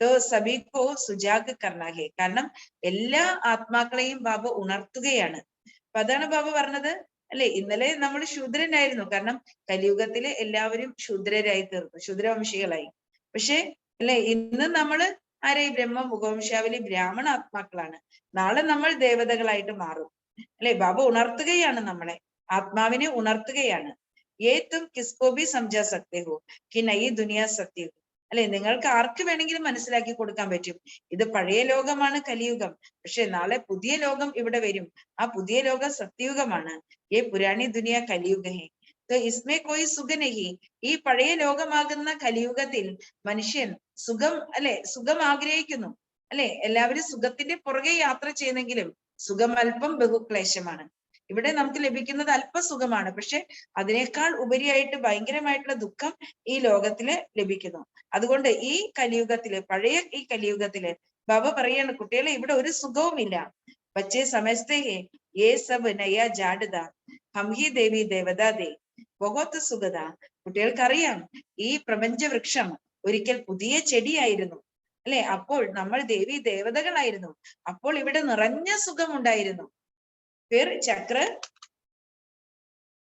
तो सभी को सुजाग करना है. കാരണം എല്ലാ ആത്മാക്കളെയും ബാബ ഉണർത്തുകയാണ്. അപ്പൊ അതാണ് ബാബ പറഞ്ഞത്, അല്ലെ? ഇന്നലെ നമ്മൾ ശൂദ്രനായിരുന്നു, കാരണം കലിയുഗത്തില് എല്ലാവരും ശൂദ്രരായി തീർന്നു, ശൂദ്രവംശികളായി. പക്ഷെ അല്ലെ ഇന്ന് നമ്മള് ആരായി? ബ്രഹ്മ മുഖവംശാവലി ബ്രാഹ്മണ ആത്മാക്കളാണ്, നാളെ നമ്മൾ ദേവതകളായിട്ട് മാറും, അല്ലെ? ബാബ ഉണർത്തുകയാണ് നമ്മളെ, ആത്മാവിനെ ഉണർത്തുകയാണ്. ये तुम किसको भी समझा सकते हो कि नई दुनिया सत्य हो. അല്ലെ? നിങ്ങൾക്ക് ആർക്ക് വേണമെങ്കിലും മനസ്സിലാക്കി കൊടുക്കാൻ പറ്റും, ഇത് പഴയ ലോകമാണ് കലിയുഗം, പക്ഷെ നാളെ പുതിയ ലോകം ഇവിടെ വരും, ആ പുതിയ ലോകം സത്യയുഗമാണ്. ये पुरानी दुनिया कलयुग है, तो इसमें कोई सुख नहीं. ഈ പഴയ ലോകമാകുന്ന കലിയുഗത്തിൽ മനുഷ്യൻ സുഖം, അല്ലെ? സുഖം ആഗ്രഹിക്കുന്നു, അല്ലെ? എല്ലാവരും സുഖത്തിന്റെ പുറകെ യാത്ര ചെയ്യുന്നെങ്കിലും സുഖം അല്പം ബഹുക്ലേശമാണ്. ഇവിടെ നമുക്ക് ലഭിക്കുന്നത് അല്പസുഖമാണ്, പക്ഷെ അതിനേക്കാൾ ഉപരിയായിട്ട് ഭയങ്കരമായിട്ടുള്ള ദുഃഖം ഈ ലോകത്തില് ലഭിക്കുന്നു. അതുകൊണ്ട് ഈ കലിയുഗത്തില്, പഴയ ഈ കലിയുഗത്തില് ബാബ പറയാണ്, കുട്ടികളെ ഇവിടെ ഒരു സുഖവുമില്ല. ബच्चे समझते हैं ये सब नया जाडदा हम ही देवी देवता दे बहुत സുഖത. കുട്ടികൾക്കറിയാം ഈ പ്രപഞ്ച വൃക്ഷം ഒരിക്കൽ പുതിയ ചെടിയായിരുന്നു, അല്ലെ? അപ്പോൾ നമ്മൾ ദേവി ദേവതകളായിരുന്നു. അപ്പോൾ ഇവിടെ നിറഞ്ഞ സുഖമുണ്ടായിരുന്നു. फिर ചക്ര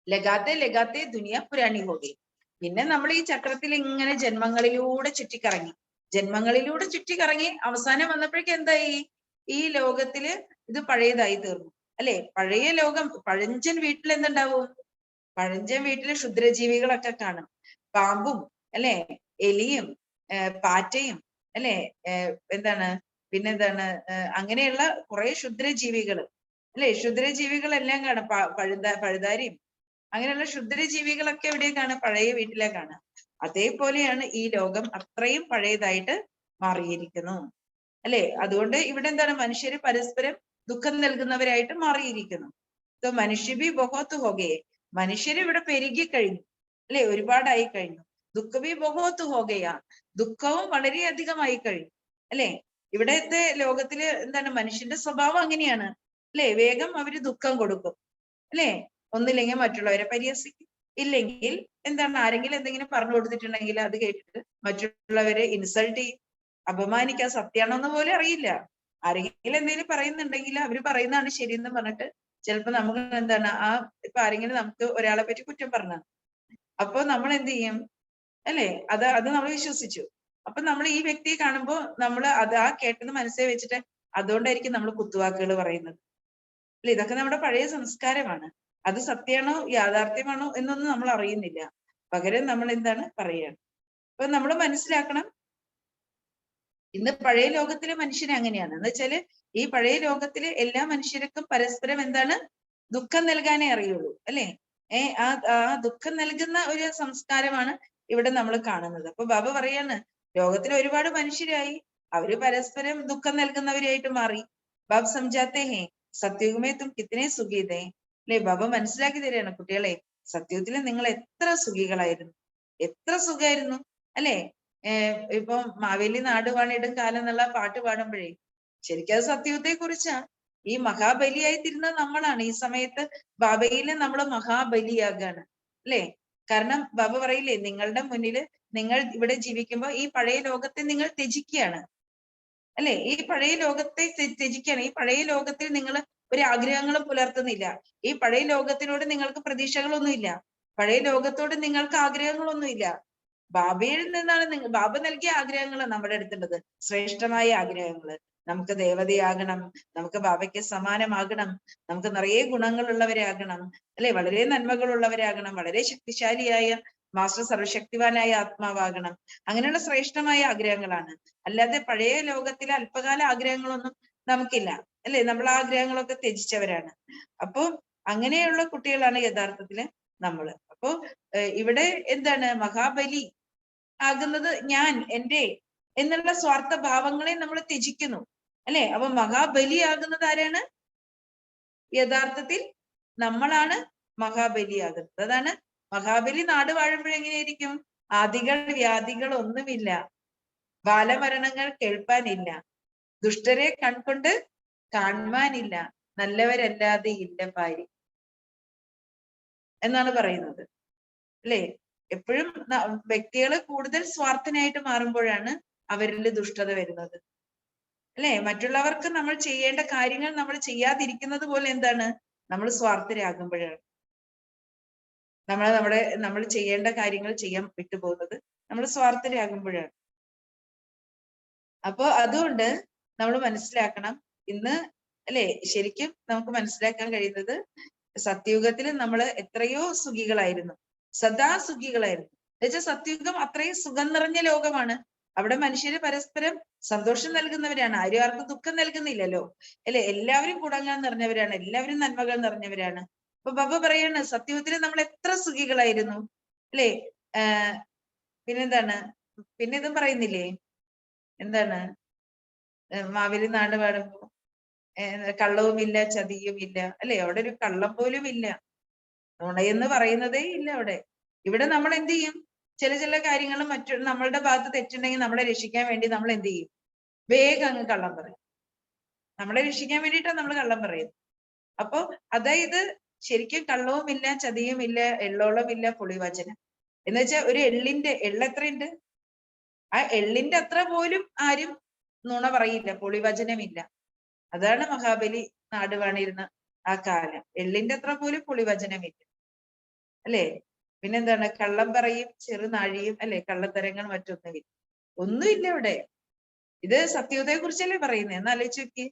ലഗാത്തെ ലഗാത്തെ ദുനിയ പുരാണി ഹോഗി. പിന്നെ നമ്മൾ ഈ ചക്രത്തിൽ ഇങ്ങനെ ജന്മങ്ങളിലൂടെ ചുറ്റിക്കറങ്ങി, ജന്മങ്ങളിലൂടെ ചുറ്റിക്കറങ്ങി അവസാനം വന്നപ്പോഴേക്കും എന്തായി? ഈ ലോകത്തില് ഇത് പഴയതായി തീർന്നു, അല്ലെ? പഴയ ലോകം, പഴഞ്ചൻ വീട്ടിൽ എന്തുണ്ടാവും? പഴഞ്ചൻ വീട്ടില് ക്ഷുദ്രജീവികളൊക്കെ കാണും, പാമ്പും, അല്ലെ, എലിയും പാറ്റയും, അല്ലെ, എന്താണ്, പിന്നെന്താണ്, അങ്ങനെയുള്ള കുറെ ക്ഷുദ്രജീവികൾ, അല്ലെ? ക്ഷുദ്രജീവികളെല്ലാം കാണും, പഴുതാരിയും അങ്ങനെയുള്ള ക്ഷുദ്രജീവികളൊക്കെ എവിടേക്കാണ്? പഴയ വീട്ടിലേക്കാണ്. അതേപോലെയാണ് ഈ ലോകം, അത്രയും പഴയതായിട്ട് മാറിയിരിക്കുന്നു, അല്ലെ? അതുകൊണ്ട് ഇവിടെ എന്താണ്? മനുഷ്യര് പരസ്പരം ദുഃഖം നൽകുന്നവരായിട്ട് മാറിയിരിക്കുന്നു. മനുഷ്യബി ബഹോത്ത് ഹോഗയെ, മനുഷ്യര് ഇവിടെ പെരുകി കഴിഞ്ഞു, അല്ലെ? ഒരുപാടായി കഴിഞ്ഞു. ദുഃഖബി ബഹോത്ത് ഹോഗയാ, ദുഃഖവും വളരെയധികമായി കഴിഞ്ഞു, അല്ലെ? ഇവിടത്തെ ലോകത്തില് എന്താണ്? മനുഷ്യന്റെ സ്വഭാവം അങ്ങനെയാണ്, അല്ലെ? വേഗം അവര് ദുഃഖം കൊടുക്കും, അല്ലെ? ഒന്നില്ലെങ്കിൽ മറ്റുള്ളവരെ പരിഹസിക്കും, ഇല്ലെങ്കിൽ എന്താണ്, ആരെങ്കിലും എന്തെങ്കിലും പറഞ്ഞു കൊടുത്തിട്ടുണ്ടെങ്കിൽ അത് കേട്ടിട്ട് മറ്റുള്ളവരെ ഇൻസൾട്ട് ചെയ്യും, അപമാനിക്കാൻ. സത്യാണോന്ന് പോലും അറിയില്ല. ആരെങ്കിലും എന്തെങ്കിലും പറയുന്നുണ്ടെങ്കിൽ അവര് പറയുന്നതാണ് ശരിയെന്ന് പറഞ്ഞിട്ട് ചിലപ്പോ നമുക്ക് എന്താണ്, ഇപ്പൊ ആരെങ്കിലും നമുക്ക് ഒരാളെ പറ്റി കുറ്റം പറഞ്ഞു, അപ്പൊ നമ്മൾ എന്ത് ചെയ്യും, അല്ലെ? അത് നമ്മൾ വിശ്വസിച്ചു. അപ്പൊ നമ്മൾ ഈ വ്യക്തിയെ കാണുമ്പോ നമ്മൾ കേട്ടത് മനസ്സിൽ വെച്ചിട്ട് അതുകൊണ്ടായിരിക്കും നമ്മൾ കുത്തുവാക്കുകൾ പറയുന്നത്, അല്ലെ? ഇതൊക്കെ നമ്മുടെ പഴയ സംസ്കാരമാണ്. അത് സത്യമാണോ യാഥാർത്ഥ്യമാണോ എന്നൊന്നും നമ്മൾ അറിയുന്നില്ല. പകരം നമ്മൾ എന്താണ് പറയുകയാണ്. അപ്പൊ നമ്മൾ മനസ്സിലാക്കണം, ഇന്ന് പഴയ ലോകത്തിലെ മനുഷ്യന് അങ്ങനെയാണ്. എന്ന് വെച്ചാല് ഈ പഴയ ലോകത്തിലെ എല്ലാ മനുഷ്യർക്കും പരസ്പരം എന്താണ്? ദുഃഖം നൽകാനേ അറിയുള്ളൂ, അല്ലെ? ആ ദുഃഖം നൽകുന്ന ഒരു സംസ്കാരമാണ് ഇവിടെ നമ്മൾ കാണുന്നത്. അപ്പൊ ബാബ പറയാണ്, ലോകത്തിൽ ഒരുപാട് മനുഷ്യരായി, അവര് പരസ്പരം ദുഃഖം നൽകുന്നവരായിട്ട് മാറി. ബാബ സംജാത്തെ ഹേ സത്യുഗമേ തും കിത്തനെ സുഖീതേ, അല്ലെ? ബാബ മനസ്സിലാക്കി തരികയാണ്, കുട്ടികളെ, സത്യത്തിൽ നിങ്ങൾ എത്ര സുഖികളായിരുന്നു, എത്ര സുഖമായിരുന്നു, അല്ലെ? ഇപ്പൊ മാവേലി നാട് വാണിടും കാലം എന്നുള്ള പാട്ട് പാടുമ്പോഴേ ശരിക്കും അത് സത്യത്തെ കുറിച്ചാ. ഈ മഹാബലിയായി തീരുന്നത് നമ്മളാണ്. ഈ സമയത്ത് ബാബയില് നമ്മൾ മഹാബലിയാകാണ്, അല്ലെ? കാരണം ബാബ പറയില്ലേ, നിങ്ങളുടെ മുന്നില് നിങ്ങൾ ഇവിടെ ജീവിക്കുമ്പോ ഈ പഴയ ലോകത്തെ നിങ്ങൾ ത്യജിക്കുകയാണ്, അല്ലെ? ഈ പഴയ ലോകത്തെ ത്യജിക്കുകയാണ്. ഈ പഴയ ലോകത്തിൽ നിങ്ങൾ ഒരു ആഗ്രഹങ്ങളും പുലർത്തുന്നില്ല. ഈ പഴയ ലോകത്തിനോട് നിങ്ങൾക്ക് പ്രതീക്ഷകളൊന്നുമില്ല, പഴയ ലോകത്തോട് നിങ്ങൾക്ക് ആഗ്രഹങ്ങളൊന്നുമില്ല. ബാബയിൽ നിന്നാണ് ബാബ നൽകിയ ആഗ്രഹങ്ങൾ നമ്മുടെ അടുത്തുള്ളത്, ശ്രേഷ്ഠമായ ആഗ്രഹങ്ങൾ. നമുക്ക് ദേവതയാകണം, നമുക്ക് ബാബയ്ക്ക് സമാനമാകണം, നമുക്ക് നിറയെ ഗുണങ്ങളുള്ളവരാകണം, അല്ലെ? വളരെ നന്മകളുള്ളവരാകണം, വളരെ ശക്തിശാലിയായ മാസ്റ്റർ സർവശക്തിവാനായ ആത്മാവാകണം. അങ്ങനെയുള്ള ശ്രേഷ്ഠമായ ആഗ്രഹങ്ങളാണ്. അല്ലാതെ പഴയ ലോകത്തിലെ അല്പകാല ആഗ്രഹങ്ങളൊന്നും നമുക്കില്ല, അല്ലെ? നമ്മൾ ആഗ്രഹങ്ങളൊക്കെ ത്യജിച്ചവരാണ്. അപ്പൊ അങ്ങനെയുള്ള കുട്ടികളാണ് യഥാർത്ഥത്തില് നമ്മള്. അപ്പോ ഇവിടെ എന്താണ്? മഹാബലി ആകുന്നത് ഞാൻ, എന്റെ എന്നുള്ള സ്വാർത്ഥ ഭാവങ്ങളെ നമ്മൾ ത്യജിക്കുന്നു, അല്ലെ? അപ്പൊ മഹാബലിയാകുന്നത് ആരാണ്? യഥാർത്ഥത്തിൽ നമ്മളാണ് മഹാബലിയാകുന്നത്. അതാണ് മഹാബലി നാട് വാഴുമ്പോഴെങ്ങനെയായിരിക്കും? ആദികൾ വ്യാധികൾ ഒന്നുമില്ല, ബാലമരണങ്ങൾ കേൾപ്പാനില്ല, ദുഷ്ടരെ കൺകൊണ്ട് കാണുവാനില്ല, നല്ലവരല്ലാതെ ഇല്ല പാരി എന്നാണ് പറയുന്നത്, അല്ലെ? എപ്പോഴും വ്യക്തികൾ കൂടുതൽ സ്വാർത്ഥനായിട്ട് മാറുമ്പോഴാണ് അവരിൽ ദുഷ്ടത വരുന്നത്, അല്ലെ? മറ്റുള്ളവർക്ക് നമ്മൾ ചെയ്യേണ്ട കാര്യങ്ങൾ നമ്മൾ ചെയ്യാതിരിക്കുന്നത് പോലെ എന്താണ്? നമ്മൾ സ്വാർത്ഥരാകുമ്പോഴാണ് നമ്മൾ ചെയ്യേണ്ട കാര്യങ്ങൾ ചെയ്യാൻ വിട്ടുപോകുന്നത്, നമ്മൾ സ്വാർത്ഥരാകുമ്പോഴാണ്. അപ്പൊ അതുകൊണ്ട് നമ്മൾ മനസ്സിലാക്കണം, ഇന്ന്, അല്ലെ, ശരിക്കും നമുക്ക് മനസ്സിലാക്കാൻ കഴിയുന്നത് സത്യയുഗത്തിൽ നമ്മൾ എത്രയോ സുഖികളായിരുന്നു, സദാ സുഖികളായിരുന്നു. എന്നുവെച്ചാൽ സത്യയുഗം അത്രയും സുഖം നിറഞ്ഞ ലോകമാണ്. അവിടെ മനുഷ്യര് പരസ്പരം സന്തോഷം നൽകുന്നവരാണ്, ആരും ആർക്കും ദുഃഖം നൽകുന്നില്ലല്ലോ, അല്ലെ? എല്ലാവരും ഗുണങ്ങൾ നിറഞ്ഞവരാണ്, എല്ലാവരും നന്മകൾ നിറഞ്ഞവരാണ്. അപ്പൊ ബാബ പറയാണ്, സത്യയുഗത്തിൽ നമ്മൾ എത്ര സുഖികളായിരുന്നു, അല്ലെ? പിന്നെന്താണ്? പിന്നെ ഇതും പറയുന്നില്ലേ, എന്താണ്? മാവേലി നാട് പാടുമ്പോ കള്ളവുമില്ല, ചതിയുമില്ല, അല്ലെ? അവിടെ ഒരു കള്ളം പോലും ഇല്ല. നുണയെന്ന് പറയുന്നതേ ഇല്ല അവിടെ. ഇവിടെ നമ്മൾ എന്ത് ചെയ്യും? ചില കാര്യങ്ങൾ നമ്മളുടെ ഭാഗത്ത് തെറ്റുണ്ടെങ്കിൽ നമ്മളെ രക്ഷിക്കാൻ വേണ്ടി നമ്മൾ എന്ത് ചെയ്യും? വേഗം അങ്ങ് കള്ളം പറയും. നമ്മളെ രക്ഷിക്കാൻ വേണ്ടിയിട്ടാണ് നമ്മൾ കള്ളം പറയുന്നത്. അപ്പൊ അതായത് ശരിക്കും കള്ളവുമില്ല, ചതിയുമില്ല, എള്ളോളമില്ല, പുളിവചനം എന്ന് വെച്ചാൽ ഒരു എള്ള എത്രയുണ്ട്? ആ എള്ളിന്റെ അത്ര പോലും ആരും നുണ പറയില്ല, പുളിവചനമില്ല. അതാണ് മഹാബലി നാട് വാണിരുന്ന ആ കാലം. എള്ളിന്റെ അത്ര പോലും പുളിവചനമില്ല, അല്ലെ? പിന്നെന്താണ്? കള്ളം പറയും, ചെറുനാഴിയും, അല്ലെ? കള്ളത്തരങ്ങൾ മറ്റൊന്നുമില്ല, ഒന്നുമില്ല ഇവിടെ. ഇത് സത്യവതയെ കുറിച്ചല്ലേ പറയുന്നത്? എന്ന് ആലോചിച്ച് നോക്കി.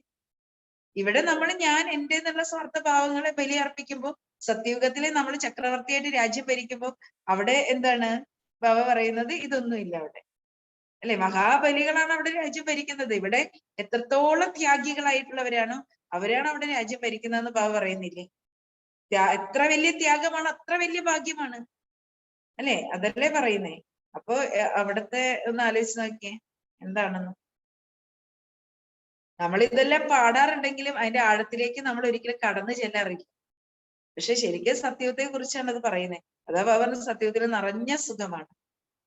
ഇവിടെ നമ്മൾ ഞാൻ എൻ്റെ എന്നുള്ള സ്വാർത്ഥ ഭാവങ്ങളെ ബലിയർപ്പിക്കുമ്പോൾ, സത്യയുഗത്തിലെ നമ്മൾ ചക്രവർത്തിയായിട്ട് രാജ്യം ഭരിക്കുമ്പോൾ അവിടെ എന്താണ് ബാബ പറയുന്നത്? ഇതൊന്നുമില്ല അവിടെ, അല്ലെ? മഹാബലികളാണ് അവിടെ രാജ്യം ഭരിക്കുന്നത്. ഇവിടെ എത്രത്തോളം ത്യാഗികളായിട്ടുള്ളവരാണോ അവരാണ് അവിടെ രാജ്യം ഭരിക്കുന്നതെന്ന് ബാബ പറയുന്നില്ലേ? എത്ര വലിയ ത്യാഗമാണ്, അത്ര വലിയ ഭാഗ്യമാണ്, അല്ലെ? അതല്ലേ പറയുന്നേ. അപ്പൊ അവിടത്തെ ഒന്ന് ആലോചിച്ച് നോക്കിയേ എന്താണെന്ന്. നമ്മൾ ഇതെല്ലാം പാടാറുണ്ടെങ്കിലും അതിന്റെ ആഴത്തിലേക്ക് നമ്മൾ ഒരിക്കലും കടന്നു ചെല്ലാറില്ല. പക്ഷെ ശരിക്കും സത്യത്തെ കുറിച്ചാണ് അത് പറയുന്നത്. അതാ പറഞ്ഞ സത്യത്തിൽ നിറഞ്ഞ സുഖമാണ്.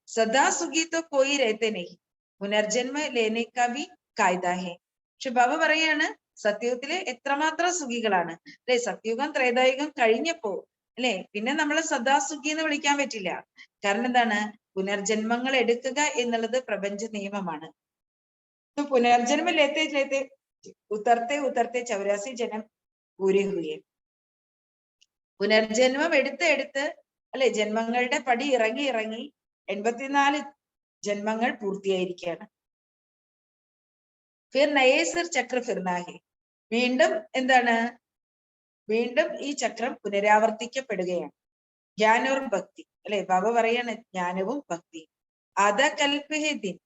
സദാ സുഖിത്തോ പോയി രഹത്തെ പുനർജന്മ ലേനേക്കാവി കായ്താഹേ. പക്ഷെ ബാബ പറയാണ് സത്യത്തില് എത്രമാത്രം സുഖികളാണ്, അല്ലെ? സത്യുഗം ത്രേതായുഗം കഴിഞ്ഞപ്പോ, അല്ലെ? പിന്നെ നമ്മളെ സദാസുഖി എന്ന് വിളിക്കാൻ പറ്റില്ല. കാരണം എന്താണ്? പുനർജന്മങ്ങൾ എടുക്കുക എന്നുള്ളത് പ്രപഞ്ച നിയമമാണ്. പുനർജന്മ ലേത്തെ ലേത്തെ ഉത്തർത്തെ ഉത്തർത്തെ 84 ജനം പൂരെ ഹുയെ. പുനർജന്മം എടുത്ത് അല്ലെ ജന്മങ്ങളുടെ പടി ഇറങ്ങി 84 ജന്മങ്ങൾ പൂർത്തിയായിരിക്കുകയാണ്. ഫിർ നയേസർ ചക്ര ഫിർനാഹെ. വീണ്ടും എന്താണ്? വീണ്ടും ഈ ചക്രം പുനരാവർത്തിക്കപ്പെടുകയാണ്. ജ്ഞാനോർ ഭക്തി, അല്ലെ? ബാബ പറയാണ് ജ്ഞാനവും ഭക്തി. ആദാ കൽപ്പഹെ ദിൻ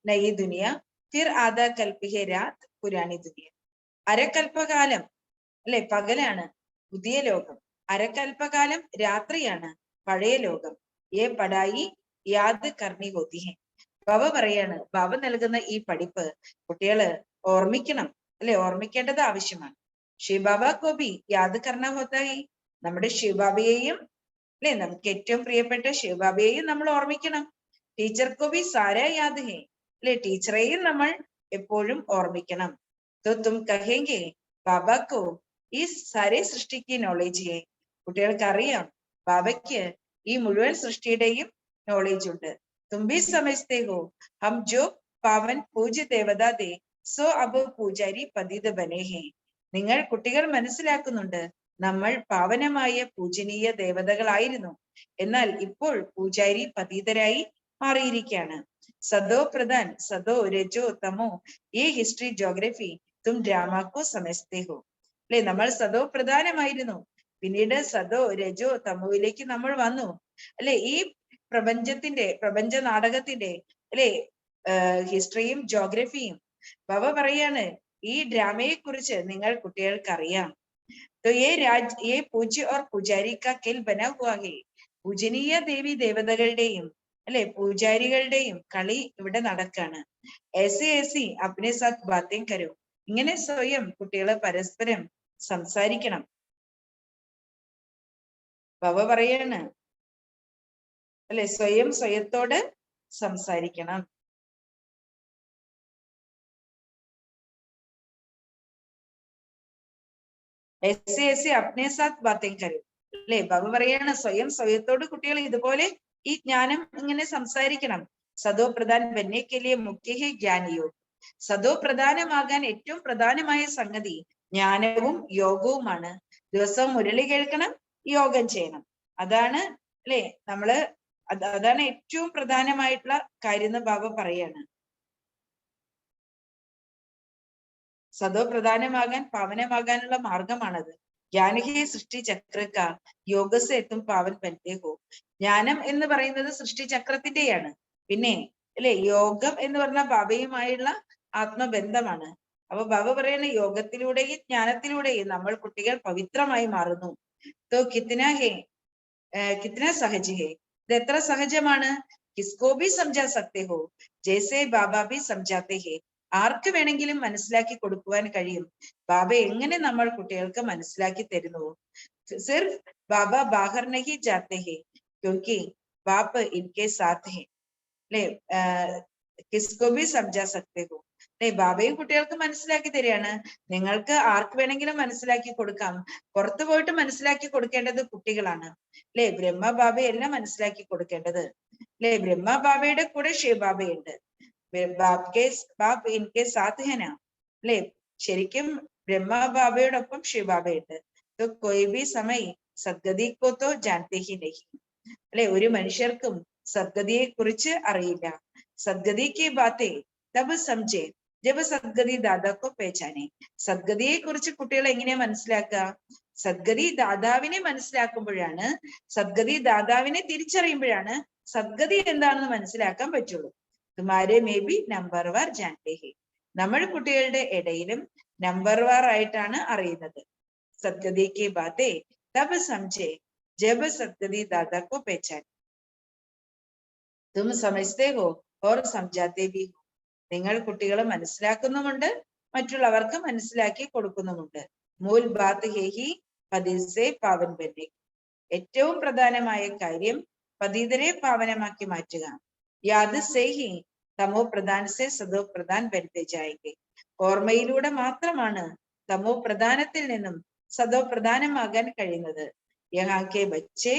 നയി ദുനിയ, ഫിർ ആദാ കൽപ്പഹെ രാത് പുരാണി ദുനിയ. അരക്കൽപ്പകാലം, അല്ലെ? പകലാണ് പുതിയ ലോകം, അരക്കൽപ്പകാലം രാത്രിയാണ് പഴയ ലോകം. ഏ പടായി യാദ് കർണി ഹോത്തി ഹെ. ബാബ പറയാണ് ബാബ നൽകുന്ന ഈ പഠിപ്പ് കുട്ടികള് ഓർമ്മിക്കണം, അല്ലെ? ഓർമ്മിക്കേണ്ടത് ആവശ്യമാണ്. ശിവബാബ കോബി യാദ് കർണ ഹോത്തായി. നമ്മുടെ ശിവബാബയെയും, അല്ലെ? നമുക്ക് ഏറ്റവും പ്രിയപ്പെട്ട ശിവബാബയെയും നമ്മൾ ഓർമ്മിക്കണം. ടീച്ചർ കോബി സാരാ യാദ് ഹേ, അല്ലെ? ടീച്ചറെയും നമ്മൾ എപ്പോഴും ഓർമ്മിക്കണം. तो तुम कहेंगे बाबा को इस सारे सृष्टि की നോളേജ് है. കുട്ടികൾക്ക് അറിയാം ബാബയ്ക്ക് ഈ മുഴുവൻ സൃഷ്ടിയുടെയും നോളേജ് ഉണ്ട്. तुम भी समझते हो हम जो पावन पूज्य देवता थे सो अब പൂജാരി പതിത ബനെ हैं. നിങ്ങൾ കുട്ടികൾ മനസ്സിലാക്കുന്നുണ്ട് നമ്മൾ പാവനമായ പൂജനീയ ദേവതകളായിരുന്നു, എന്നാൽ ഇപ്പോൾ പൂജാരി പതിതരായി മാറിയിരിക്കുകയാണ്. സദോ പ്രധാൻ സദോ രജോ തമോ ഈ ഹിസ്റ്ററി ജോഗ്രഫി തും ഡ്രാമാക്കോ സമസ്തേ ഹോ. അല്ലെ? നമ്മൾ സദോ പ്രധാനമായിരുന്നു, പിന്നീട് സദോ രജോ തമോയിലേക്ക് നമ്മൾ വന്നു, അല്ലെ? ഈ പ്രപഞ്ച നാടകത്തിന്റെ, അല്ലെ? ഹിസ്റ്ററിയും ജോഗ്രഫിയും ബാബ പറയാണ് ഈ ഡ്രാമയെ കുറിച്ച് നിങ്ങൾ കുട്ടികൾക്ക് അറിയാം. ये पूज्य और पुजारी का खेल बना हुआ है. പൂജനീയ ദേവി ദേവതകളുടെയും, അല്ലെ? പൂജാരികളുടെയും കളി ഇവിടെ നടക്കാണ്. ऐसे अपने साथ बातें करो. ഇങ്ങനെ സ്വയം കുട്ടികളെ പരസ്പരം സംസാരിക്കണം. ബാബ പറയാണ്, അല്ലെ? സ്വയത്തോട് സംസാരിക്കണം. ऐसे अपने साथ बातें करो. അല്ലെ? ബാബ പറയാണ് സ്വയത്തോട് കുട്ടികൾ ഇതുപോലെ ഈ ജ്ഞാനം ഇങ്ങനെ സംസാരിക്കണം. സദോ പ്രധാൻ ബന്നെ കെ ലിയെ മുഖ്യ ഹെ ജ്ഞാനയോഗ. സദോ പ്രധാനമാകാൻ ഏറ്റവും പ്രധാനമായ സംഗതി ജ്ഞാനവും യോഗവുമാണ്. ദിവസവും മുരളി കേൾക്കണം, യോഗം ചെയ്യണം. അതാണ്, അല്ലെ? അതാണ് ഏറ്റവും പ്രധാനമായിട്ടുള്ള കാര്യം എന്ന് ബാബ പറയാണ്. സദോ പ്രധാനമാകാൻ പാവനമാകാനുള്ള മാർഗമാണത്. ജ്ഞാനഹേ സൃഷ്ടി ചക്രക്ക യോഗസ് എത്തും പാവൻ ബൻതേ ഹോ. ജ്ഞാനം എന്ന് പറയുന്നത് സൃഷ്ടി ചക്രത്തിന്റെയാണ്. പിന്നെ, അല്ലെ? യോഗം എന്ന് പറഞ്ഞാൽ ബാബയുമായുള്ള ആത്മബന്ധമാണ്. അപ്പൊ ബാബ പറയുന്ന യോഗത്തിലൂടെയും ജ്ഞാനത്തിലൂടെയും നമ്മൾ കുട്ടികൾ പവിത്രമായി മാറുന്നു. തോ കിത്ന സഹജ് ഹേ. ഇത് എത്ര സഹജമാണ്. കിസ്കോ ഭി സംജാ സക്തേ ഹോ ജൈസേ ബാബ ഭി സംജാത്തെ ഹേ. ആർക്ക് വേണമെങ്കിലും മനസ്സിലാക്കി കൊടുക്കുവാൻ കഴിയും. ബാബ എങ്ങനെ നമ്മൾ കുട്ടികൾക്ക് മനസ്സിലാക്കി തരുന്നു? സിർഫ് ബാബ ബാഹർ നഹി ജാത്തെ ഹെ ക്യോങ്കി ബാപ്പ് ഇൻകെ സാത്ത് ഹെ. അല്ലെ, കിസ്കോ ഭി സംജാ സക്തേ ഹോ. അല്ലെ, ബാബയും കുട്ടികൾക്ക് മനസ്സിലാക്കി തരികയാണ്. നിങ്ങൾക്ക് ആർക്ക് വേണമെങ്കിലും മനസ്സിലാക്കി കൊടുക്കാം. പുറത്തു പോയിട്ട് മനസ്സിലാക്കി കൊടുക്കേണ്ടത് കുട്ടികളാണ്. അല്ലെ, ബ്രഹ്മ ബാബയെല്ലാം മനസ്സിലാക്കി കൊടുക്കേണ്ടത്. അല്ലെ, ബ്രഹ്മ ബാബയുടെ കൂടെ ശിവ ബാബയുണ്ട്. ബാപ്പ് ഇൻകെ സാത്ത് ഹെന. അല്ലെ, ശരിക്കും ബ്രഹ്മ ബാബയോടൊപ്പം ശിവ ബാബയുണ്ട്. तो कोई भी समय സദ്ഗതി को तो जानते ही नहीं. അല്ലെ, ഒരു മനുഷ്യർക്കും സദ്ഗതിയെ കുറിച്ച് അറിയില്ല. സദ്ഗതി की बातें तब समझे जब സദ്ഗതി ദാദാ को पहचाने. സദ്ഗതിയെ കുറിച്ച് കുട്ടികൾ എങ്ങനെയാ മനസ്സിലാക്കുക? സദ്ഗതി ദാതാവിനെ മനസ്സിലാക്കുമ്പോഴാണ്, സദ്ഗതി ദാതാവിനെ തിരിച്ചറിയുമ്പോഴാണ് സദ്ഗതി എന്താണെന്ന് മനസ്സിലാക്കാൻ പറ്റുള്ളൂ. തുമാരെ മേ ബി നമ്പർ വാർ ജാൻതേ ഹേ. നമ്മൾ കുട്ടികളുടെ ഇടയിലും നമ്പർ വാർ ആയിട്ടാണ് അറിയുന്നത്. സദ്ഗതി की बातें तब समझे जब सदगति दादा को पहचाने. तुम समझते हो और समझाते भी हो. നിങ്ങൾ കുട്ടികളെ മനസ്സിലാക്കുന്നുമുണ്ട്, മറ്റുള്ളവർക്ക് മനസ്സിലാക്കി കൊടുക്കുന്നുമുണ്ട്. മൂൽ ബാത്ത് ഹേഹി പതിസെ പാവൻ ബന്നെ. ഏറ്റവും പ്രധാനമായ കാര്യം പതിതരെ പാവനമാക്കി മാറ്റുക. യാദ് സേഹി തമോ പ്രധാൻ സെ സദോ പ്രധാൻ ബനത്തെ ജായേംഗെ. ഓർമ്മയിലൂടെ മാത്രമാണ് തമോ പ്രധാനത്തിൽ നിന്നും സദോ പ്രധാനമാകാൻ കഴിയുന്നത്. യഹാ കെ ബച്ചേ